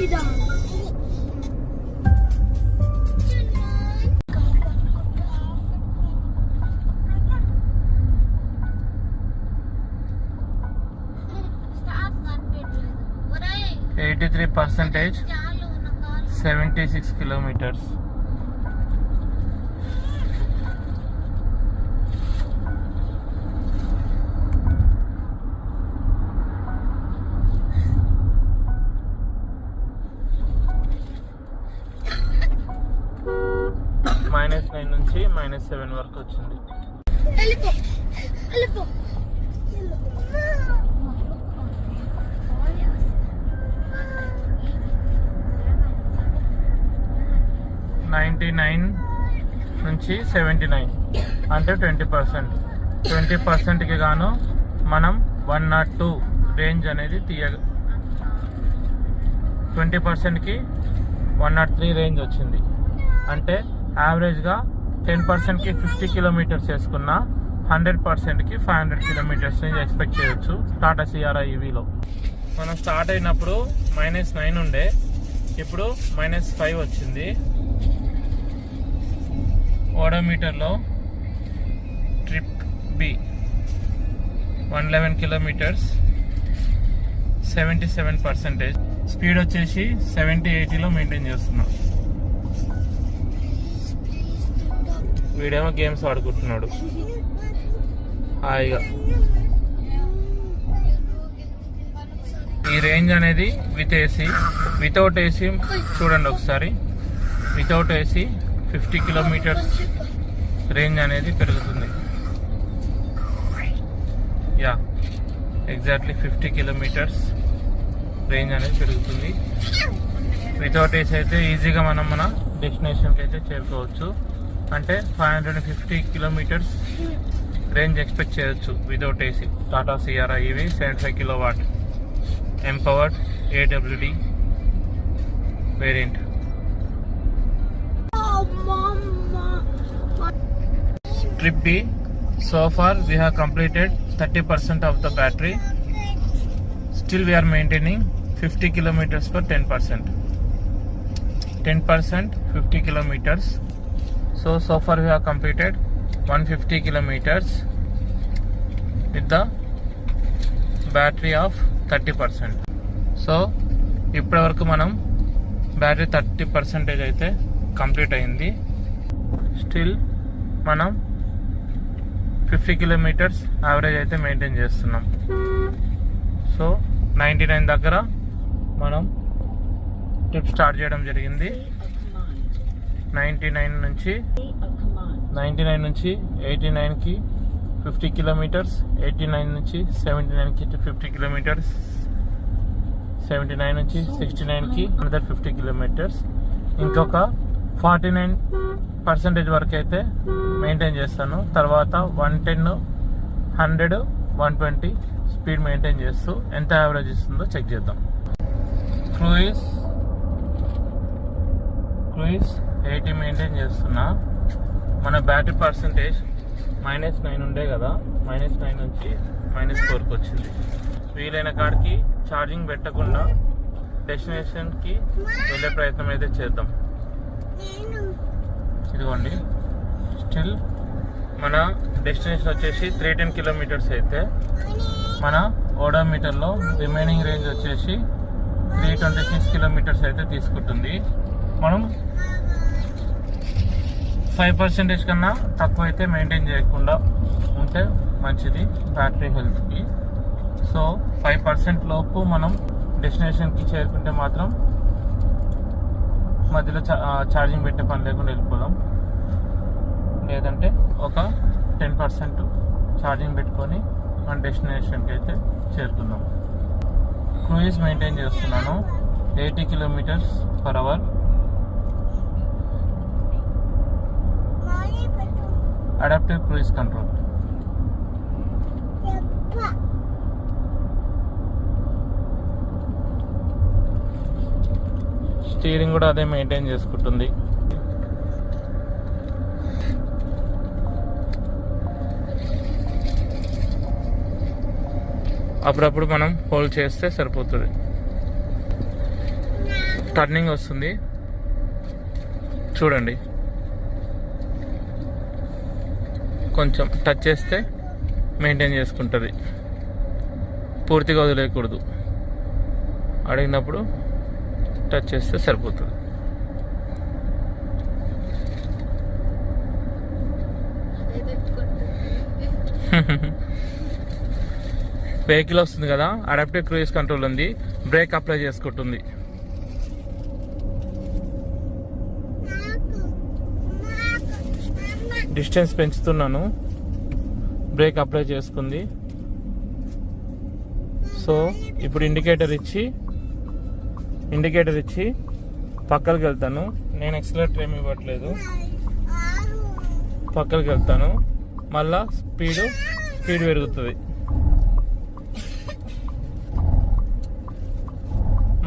ఇదా? స్టార్స్ కనిపించలేదు. ఒరేయ్ 83%, 76 kilometers. -9 నుంచి -7 వరకు వచ్చింది. వెళ్ళిపో వెళ్ళిపో. 99 నుంచి 79 అంటే 20%. 20%కి గాను మనం 102 రేంజ్ అనేది 20%కి 103 రేంజ్ వచ్చింది. అంటే యావరేజ్గా 10%కి 50 కిలోమీటర్స్ వేసుకున్న 100%కి 500 కిలోమీటర్స్ రేంజ్ ఎక్స్పెక్ట్ చేయొచ్చు టాటా సిఆర్ఐ ఈవీలో. మనం స్టార్ట్ అయినప్పుడు -9 ఉండే, ఇప్పుడు -5 వచ్చింది. ఓడోమీటర్లో ట్రిప్ బి 111 కిలోమీటర్స్, 77%. స్పీడ్ వచ్చేసి 70-80లో మెయింటైన్ చేస్తున్నాం. వీడేమో గేమ్స్ ఆడుకుంటున్నాడు హాయిగా. ఈ రేంజ్ అనేది విత్ ఏసీ, వితౌట్ ఏసీ చూడండి ఒకసారి. వితౌట్ ఏసీ 50 కిలోమీటర్స్ రేంజ్ అనేది పెరుగుతుంది. యా ఎగ్జాక్ట్లీ 50 కిలోమీటర్స్ రేంజ్ అనేది పెరుగుతుంది. వితౌట్ ఏసీ అయితే ఈజీగా మనం మన డెస్టినేషన్కి అయితే చేరుకోవచ్చు. అంటే 550 కిలోమీటర్స్ రేంజ్ ఎక్స్పెక్ట్ చేయొచ్చు without AC. Tata CRI EV 75 kilowatt empowered AWD variant. Trip B, so far we have completed 30% of the battery. Still we are maintaining 50 kilometers for 10%. 10%, 50 kilometers. So far we have completed 150 kilometers with the battery of 30%. So ఇప్పటి వరకు మనం battery 30% అయితే complete అయింది. Still మనం 50 kilometres average అయితే maintain చేస్తున్నాం. So 99 దగ్గర మనం ట్రిప్ స్టార్ట్ చేయడం జరిగింది. 99 నుంచి 89కి 50 కిలోమీటర్స్, 89 నుంచి 79కి 50 కిలోమీటర్స్, 79 నుంచి 69కి అనదర్ 50 కిలోమీటర్స్. ఇంకొక 49% వరకు అయితే మెయింటైన్ చేస్తాను. తర్వాత 110, 100, 120 స్పీడ్ మెయింటైన్ చేస్తూ ఎంత యావరేజ్ ఇస్తుందో చెక్ చేద్దాం. క్రూయిజ్ 80 మెయింటైన్ చేస్తున్నా. మన బ్యాటరీ పర్సంటేజ్ -9 ఉండే కదా, -9 నుంచి -4కి వచ్చింది. వీలైన కాడికి ఛార్జింగ్ పెట్టకుండా డెస్టినేషన్కి వెళ్ళే ప్రయత్నం అయితే చేద్దాం. ఇదిగోండి, స్టిల్ మన డెస్టినేషన్ వచ్చేసి 310 కిలోమీటర్స్ అయితే మన ఓడోమీటర్లో రిమైనింగ్ రేంజ్ వచ్చేసి 326 కిలోమీటర్స్ అయితే తీసుకుంటుంది. మనం 5% కన్నా తక్కువ అయితే మెయింటైన్ చేయకుండా ఉంటే మంచిది బ్యాటరీ హెల్త్కి. సో 5% లోపు మనం డెస్టినేషన్కి చేరుకుంటే మాత్రం మధ్యలో ఛార్జింగ్ పెట్టే పని లేకుండా వెళ్ళిపోదాం. లేదంటే ఒక 10% ఛార్జింగ్ పెట్టుకొని మన డెస్టినేషన్కి అయితే చేరుకుందాం. క్రూయిజ్ మెయింటైన్ చేస్తున్నాను 80 km/h. Adaptive cruise control. Steering కూడా అదే మెయింటైన్ చేసుకుంటుంది. అప్పుడప్పుడు మనం హోల్డ్ చేస్తే సరిపోతుంది. టర్నింగ్ వస్తుంది చూడండి, కొంచెం టచ్ చేస్తే మెయింటైన్ చేసుకుంటుంది, పూర్తిగా వదిలేయకూడదు. అడిగినప్పుడు టచ్ చేస్తే సరిపోతుంది. వెహికల్ వస్తుంది కదా, అడాప్టివ్ క్రూయిజ్ కంట్రోల్ ఉంది, బ్రేక్ అప్లై చేసుకుంటుంది. డిస్టెన్స్ పెంచుతున్నాను, బ్రేక్ అప్లై చేసుకుంది. సో ఇప్పుడు ఇండికేటర్ ఇచ్చి పక్కకి వెళ్తాను. నేను ఎక్సలరేటర్ ఏమి ఇవ్వట్లేదు, పక్కకి వెళ్తాను. మళ్ళా స్పీడ్ పెరుగుతుంది.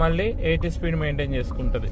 మళ్ళీ 80 స్పీడ్ మెయింటైన్ చేసుకుంటుంది.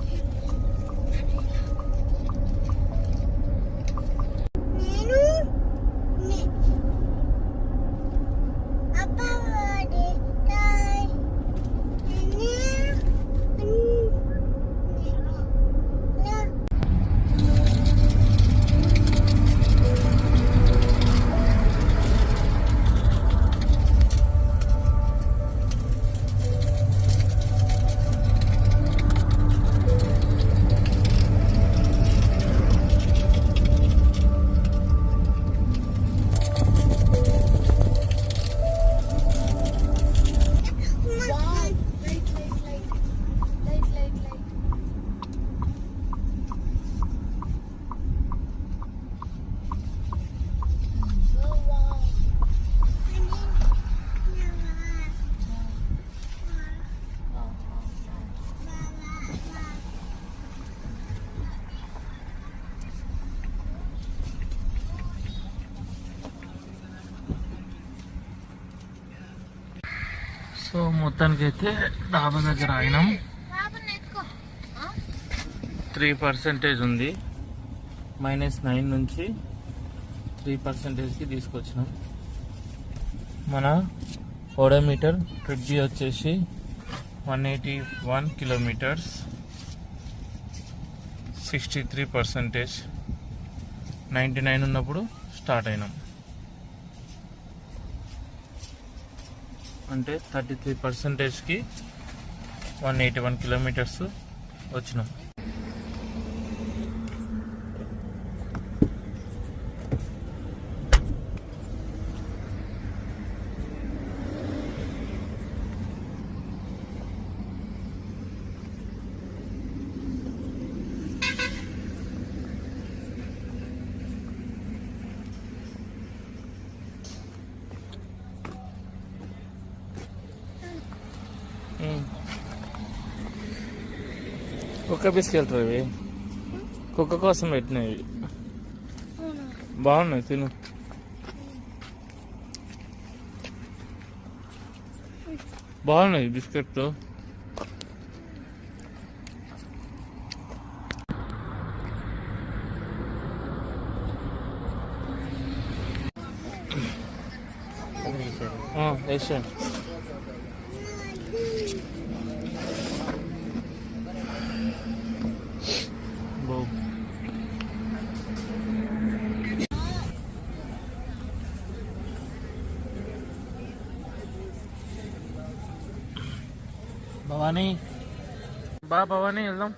సో మొత్తానికైతే డాబా దగ్గర అయినాం. 3% ఉంది, -9 నుంచి 3%కి తీసుకొచ్చినాం. మన ఓడోమీటర్ ట్రిప్ జీ వచ్చేసి 181 కిలోమీటర్స్, 63%. 99 ఉన్నప్పుడు స్టార్ట్ అయినాం, అంటే 33%కి 181 కిలోమీటర్స్ వచ్చినాం. కుక్క బిస్కెట్లు ఇవి, కుక్క కోసం పెట్టినవి, బాగున్నాయి, తిను. బాగున్నాయి బిస్కెట్. వేసాను. భవానీ భవానీ వెళ్దాం.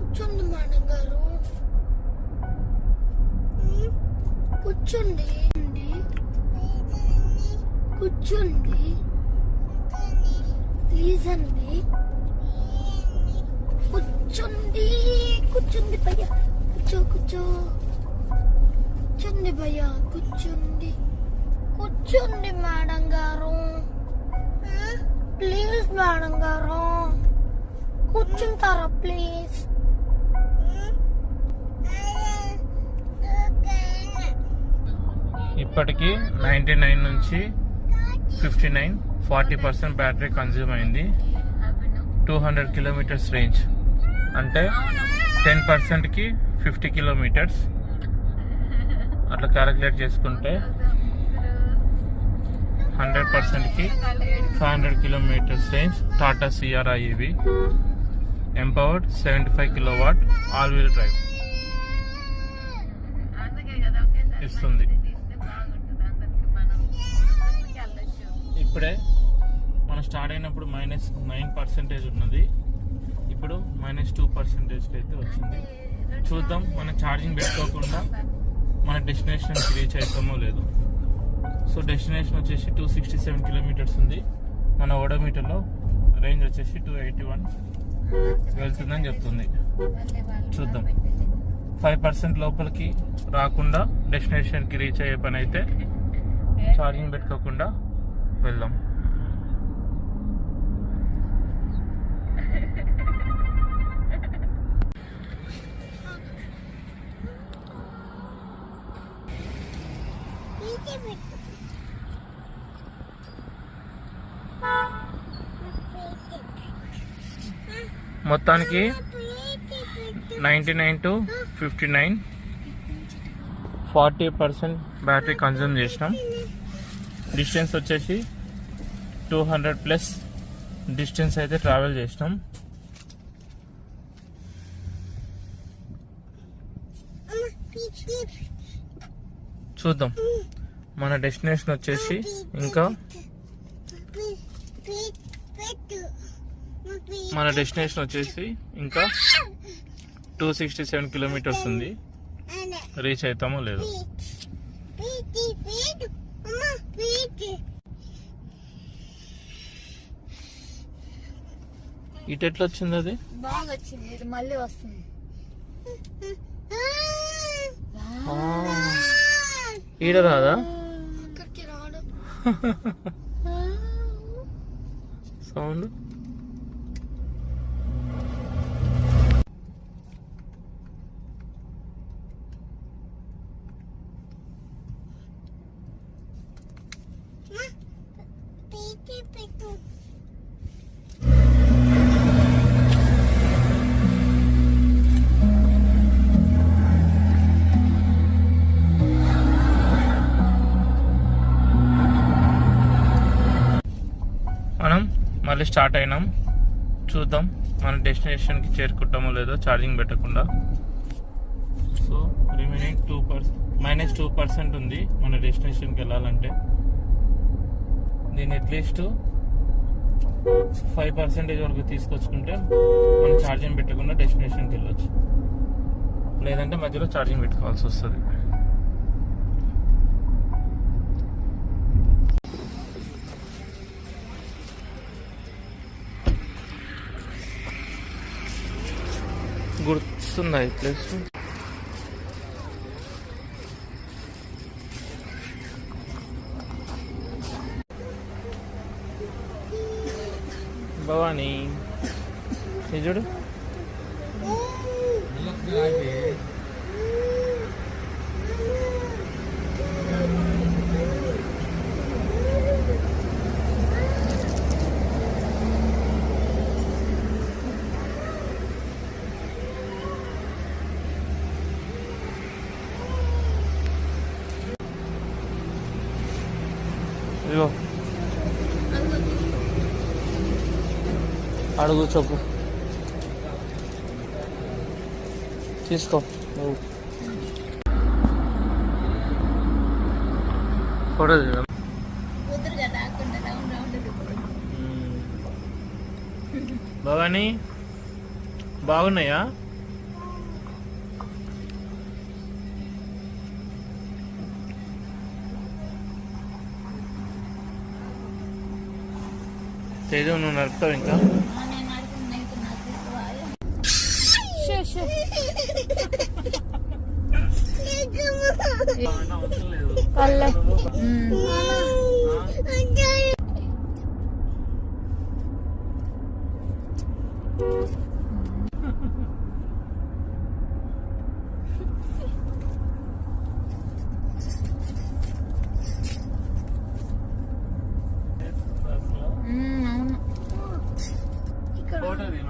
కూర్చోండి మేడం గారు, కూర్చోండి కూర్చోండి ప్లీజ్ అండి. కూర్చోండి కూర్చోండి భయ్యా, కూర్చోండి భయ్యా, కూర్చోండి మేడం గారు, ప్లీజ్ మేడం గారు కూర్చుంటారా ప్లీజ్. ఇప్పటికి 99 నుంచి 59, 40% బ్యాటరీ కన్జ్యూమ్ అయింది. 200 కిలోమీటర్స్ రేంజ్ అంటే 10%కి 50 కిలోమీటర్స్ అట్లా క్యాలిక్యులేట్ చేసుకుంటే 100%కి 500 kilometres range. Tata Sierra EV empowered 75 kilowatt all wheel drive ఇస్తుంది. ఇప్పుడే మనం స్టార్ట్ అయినప్పుడు -9% ఉన్నది, ఇప్పుడు -2% అయితే వచ్చింది. చూద్దాం మనం ఛార్జింగ్ పెట్టుకోకుండా మన డెస్టినేషన్కి రీచ్ అవుతామో లేదు. సో డెస్టినేషన్ వచ్చేసి 267 కిలోమీటర్స్ ఉంది. మన ఓడోమీటర్లో రేంజ్ వచ్చేసి 281 వెళ్తుందని చెప్తుంది. చూద్దాం. 5% లోపలికి రాకుండా డెస్టినేషన్కి రీచ్ అయ్యే పని అయితే ఛార్జింగ్ పెట్టుకోకుండా వెళ్దాం. మొత్తానికి 99 to 59, 40% బ్యాటరీ కన్జ్యూమ్ చేసినాం. డిస్టెన్స్ వచ్చేసి 200+ డిస్టెన్స్ అయితే ట్రావెల్ చేసినాం. చూద్దాం. మన డెస్టినేషన్ వచ్చేసి ఇంకా 267 కిలోమీటర్స్ ఉంది. రీచ్ అవుతామో లేదు. ఇటు ఎట్లా వచ్చింది? అది బాగా వచ్చింది, ఇది మళ్ళీ వస్తుంది. ఈడ రాదా? ఇక్కడికి రావడం సౌండ్ మనం మళ్ళీ స్టార్ట్ అయినాం. చూద్దాం మన డెస్టినేషన్కి చేరుకుంటామో లేదో ఛార్జింగ్ పెట్టకుండా. సో రిమైనింగ్ -2% ఉంది మన డెస్టినేషన్కి వెళ్ళాలంటే. దీన్ని అట్లీస్ట్ 5% వరకు తీసుకొచ్చుకుంటే మనం ఛార్జింగ్ పెట్టకుండా డెస్టినేషన్కి వెళ్ళొచ్చు. లేదంటే మధ్యలో ఛార్జింగ్ పెట్టుకోవాల్సి వస్తుంది. గుర్తుందా ఈ ప్లేస్? భవానీ ఇది చూడు. ఇదిగో అడుగు చెప్పు తీసుకో. ఫోటో తీద్దాం. భవానీ బాగున్నాయా? తేజు నువ్వు నడుపుతావు ఇంకా?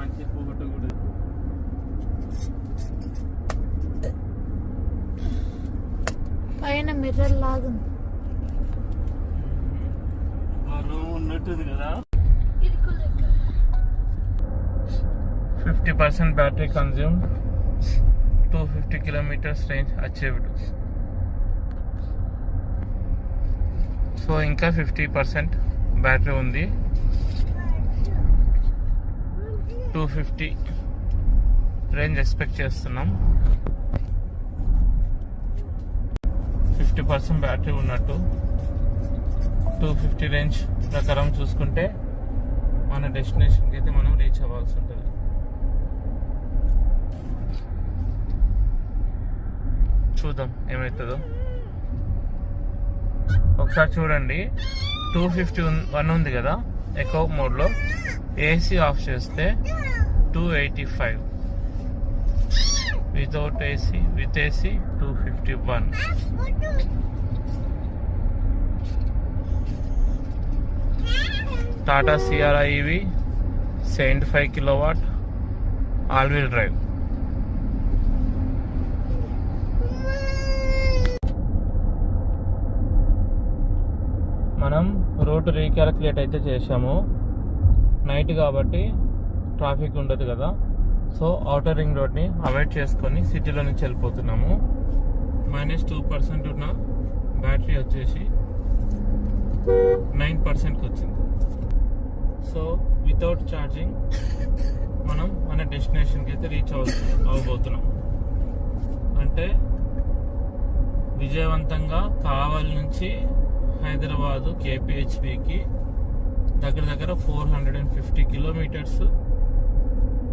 మంచి ఫోటో కూడా పైన మిర్రర్ లాగుంది. రూమ్ ఉన్నట్టుంది కదా. 50% battery consume, 250 kilometers range achieved. So ఇంకా 50% బ్యాటరీ ఉంది. 250 రేంజ్ ఎక్స్పెక్ట్ చేస్తున్నాం. 50% బ్యాటరీ ఉన్నట్టు. 250 రేంజ్ ప్రకారం చూసుకుంటే మన డెస్టినేషన్కి అయితే మనం రీచ్ అవ్వాల్సి ఉంటుంది. చూద్దాం ఏమవుతుందో. ఒకసారి చూడండి, 251 ఉంది కదా ఎకో మోడ్లో. ఏసీ ఆఫ్ చేస్తే 285, without AC, with AC 251. Tata Sierra EV 75 kW all wheel drive. మనం రూట్ రీక్యాలిక్యులేట్ అయితే చేసాము. నైట్ కాబట్టి ట్రాఫిక్ ఉండదు కదా. సో ఔటర్ రింగ్ రోడ్ని అవాయిడ్ చేసుకొని సిటీలో నుంచి వెళ్ళిపోతున్నాము. -2% ఉన్న బ్యాటరీ వచ్చేసి 9%కి వచ్చింది. సో వితౌట్ ఛార్జింగ్ మనం మన డెస్టినేషన్కి అయితే రీచ్ అవ్వబోతున్నాం. అంటే విజయవంతంగా కావలి నుంచి హైదరాబాదు కేపీహెచ్బికి దగ్గర 450 kilometers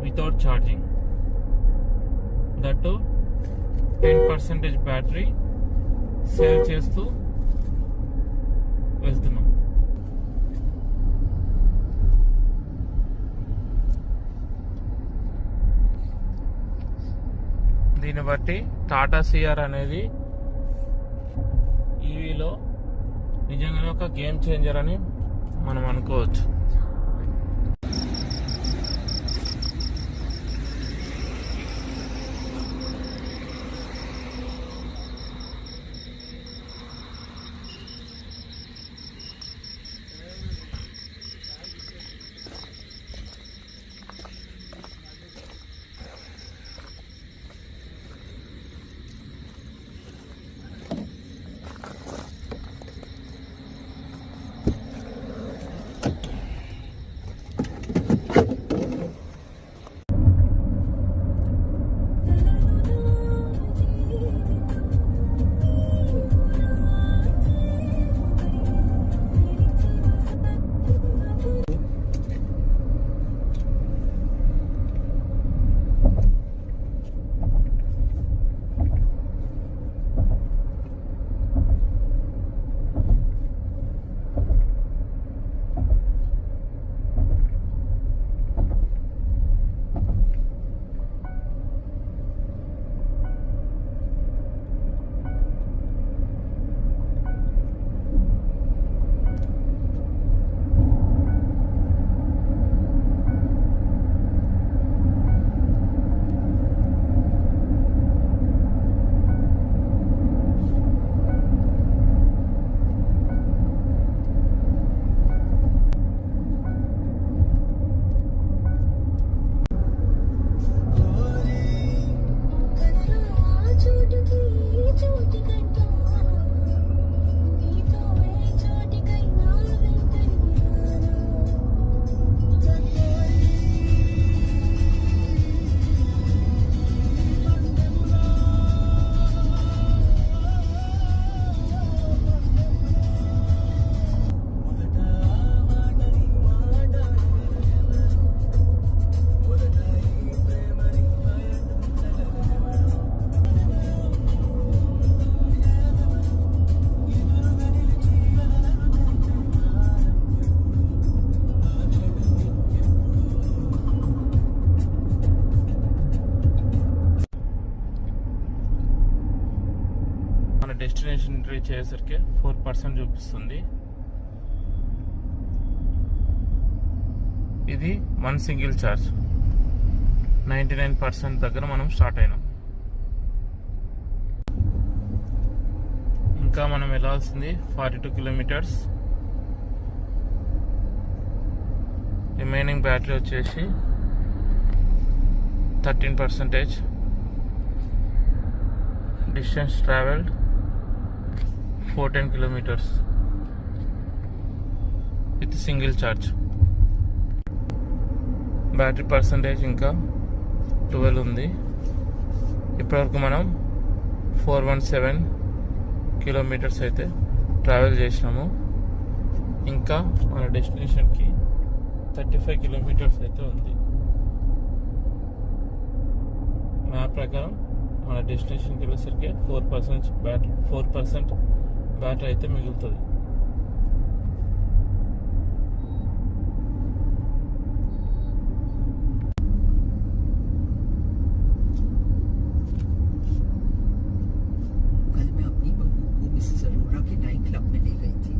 without charging. That 10% battery save చేస్తూ వెళ్తున్నాం. దీన్ని బట్టి టాటా సిఆర్ అనేది ఈవీలో నిజంగానే ఒక గేమ్ చేంజర్ అని మనం అనుకోవచ్చు. డెస్టినేషన్ రీచ్ అయ్యేసరికి 4% చూపిస్తుంది. ఇది 1 సింగిల్ ఛార్జ్. 99% దగ్గర మనం స్టార్ట్ అయినాం. ఇంకా మనం వెళ్ళాల్సింది 42 కిలోమీటర్స్. రిమైనింగ్ బ్యాటరీ వచ్చేసి 13%. Distance travelled 410 kilometres with single charge. Battery percentage ఇంకా 12 ఉంది. ఇప్పటివరకు మనం 417 కిలోమీటర్స్ అయితే ట్రావెల్ చేసినాము. ఇంకా మన డెస్టినేషన్కి 35 కిలోమీటర్స్ అయితే ఉంది. మ్యాప్ ప్రకారం మన డెస్టినేషన్కి వెళ్ళేసరికి 4% బ్యాటరీ అయితే మిగులుతుంది. कल मैं अपनी बहू को मिसेस अरोरा के नाइट क्लब में ले गई थी.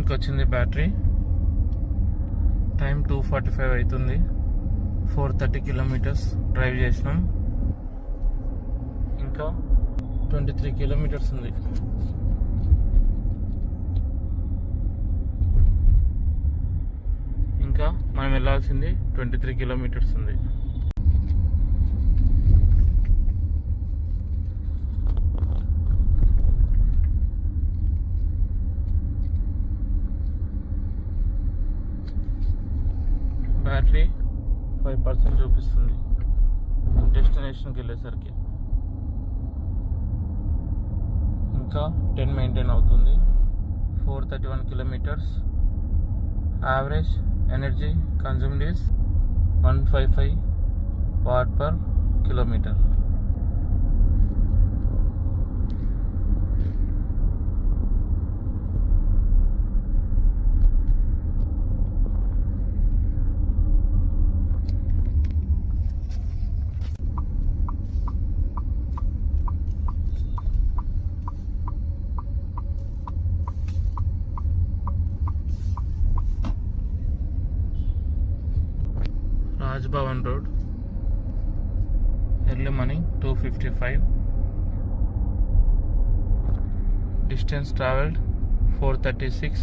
కి వచ్చింది బ్యాటరీ. టైం 2:45 అవుతుంది. 430 కిలోమీటర్స్ డ్రైవ్ చేసినాం. ఇంకా 23 కిలోమీటర్స్ ఉంది. ఇంకా మనం వెళ్ళాల్సింది 23 కిలోమీటర్స్ ఉంది. బ్యాటరీ 5% చూపిస్తుంది డెస్టినేషన్కి వెళ్ళేసరికి. ఇంకా 10 మెయింటైన్ అవుతుంది. 431 kilometres. Average energy consumed is 155 watt per kilometre. Raj Bhavan road. Early morning 2:55. Distance travelled 436.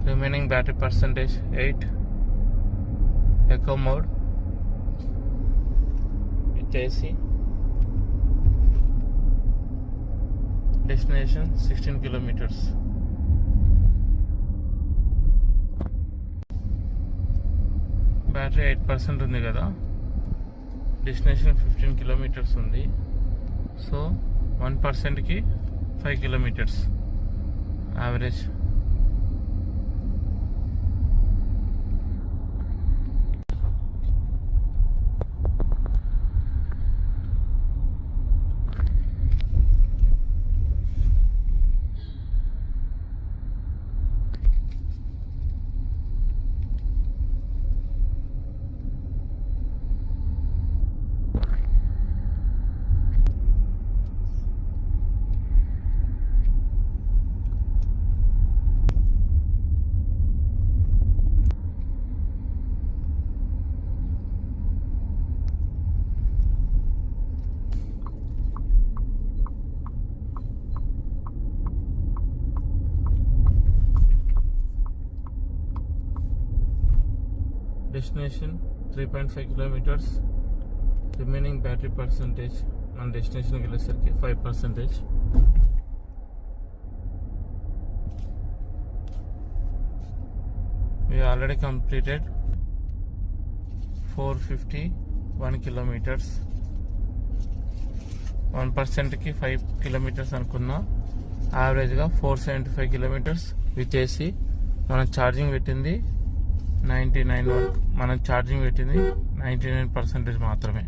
Remaining battery percentage 8. Eco mode with AC. Destination 16 kilometres. Battery 8% ఉంది కదా. డెస్టినేషన్ 15 కిలోమీటర్స్ ఉంది. సో 1%కి 5 kilometres average. Destination 3.5 kilometres. Remaining battery percentage మన డెస్టినేషన్కి వెళ్ళేసరికి 5%. We already completed 451 kilometers. 1%కి 5 kilometers అనుకున్నా. యావరేజ్గా 475 kilometers with AC మనం ఛార్జింగ్ పెట్టింది 99 వరకు, మనం ఛార్జింగ్ పెట్టింది 99% మాత్రమే.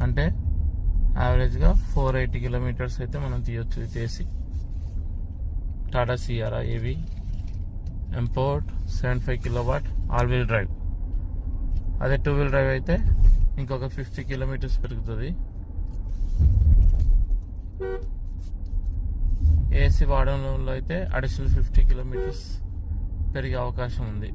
అంటే యావరేజ్గా 480 కిలోమీటర్స్ అయితే మనం తీయొచ్చు ఇది ఏసీ. టాటా సియారా ఏవి ఎంపోర్ట్ 75 కిలోవాట్ ఆల్ వీల్ డ్రైవ్. అదే 2 వీల్ డ్రైవ్ అయితే ఇంకొక 50 కిలోమీటర్స్ పెరుగుతుంది. ఏసీ వాడడంలో అయితే అడిషనల్ 50 కిలోమీటర్స్ పెరిగే అవకాశం ఉంది.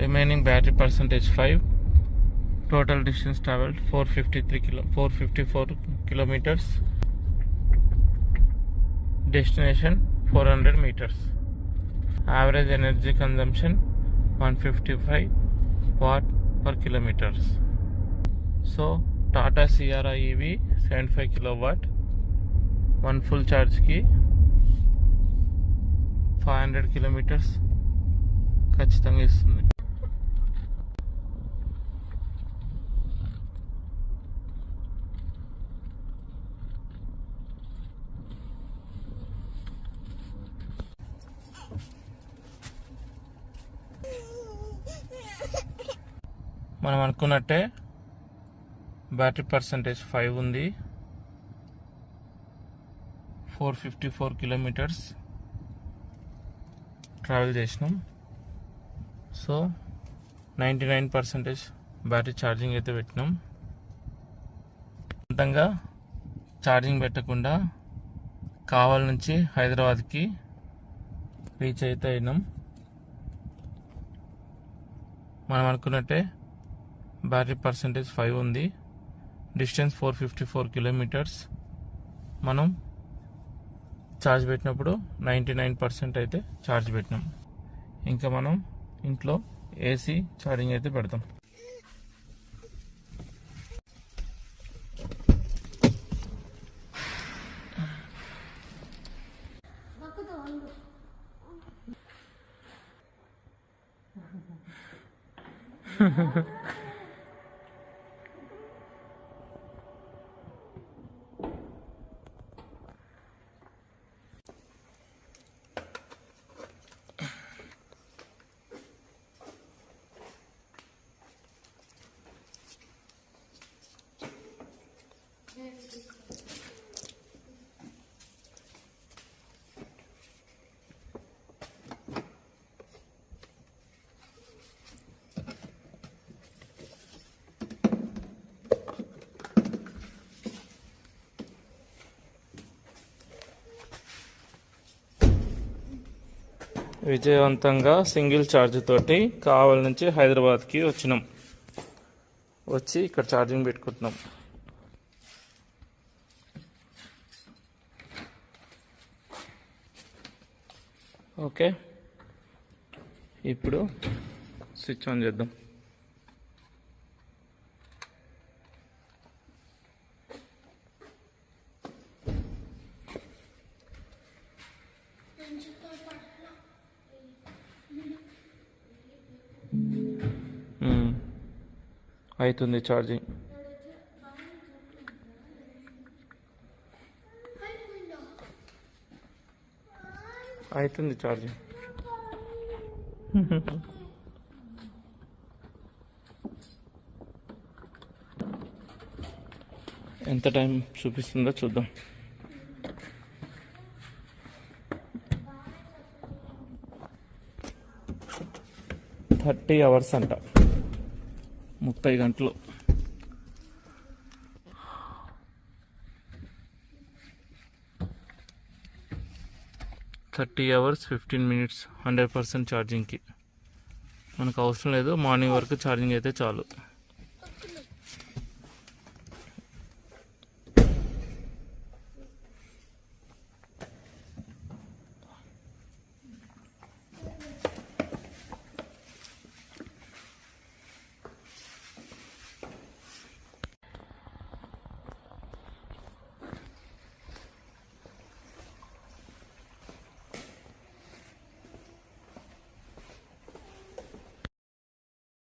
Remaining battery percentage 5. Total distance traveled 454 kilometers. Destination 400 meters. Average energy consumption 155 watt per kilometers. So Tata Sierra EV 75 kilowatt, one full charge ki 500 kilometers ఖచ్చితంగా ఇస్తుంది. మనం అనుకున్నట్టే బ్యాటరీ పర్సంటేజ్ 5 ఉంది. 454 కిలోమీటర్స్ ట్రావెల్ చేసినాం. So 99% battery charging అయితే పెట్టినాం. సొంతంగా charging పెట్టకుండా కావల్ నుంచి హైదరాబాద్కి రీచ్ అయితే అయినాం. మనం అనుకున్నట్టే బ్యాటరీ పర్సంటేజ్ 5 ఉంది. Distance 454 kilometres. మనం ఛార్జ్ పెట్టినప్పుడు 99% అయితే ఛార్జ్ పెట్టినాం. ఇంకా మనం ఇంట్లో ఏసీ ఛార్జింగ్ అయితే పెడతాం. విజయవంతంగా సింగిల్ ఛార్జ్ తోటి కావల్ నుంచి హైదరాబాద్కి వచ్చినాం. వచ్చి ఇక్కడ ఛార్జింగ్ పెట్టుకుంటున్నాం. ఓకే, ఇప్పుడు స్విచ్ ఆన్ చేద్దాం. అవుతుంది ఛార్జింగ్. అవుతుంది ఛార్జింగ్. ఎంత టైం చూపిస్తుందో చూద్దాం. 30 hours అంట, 30 గంటలు. Thirty hours 15 minutes 100% ఛార్జింగ్కి. మనకు అవసరం లేదు, మార్నింగ్ వరకు ఛార్జింగ్ అయితే చాలు.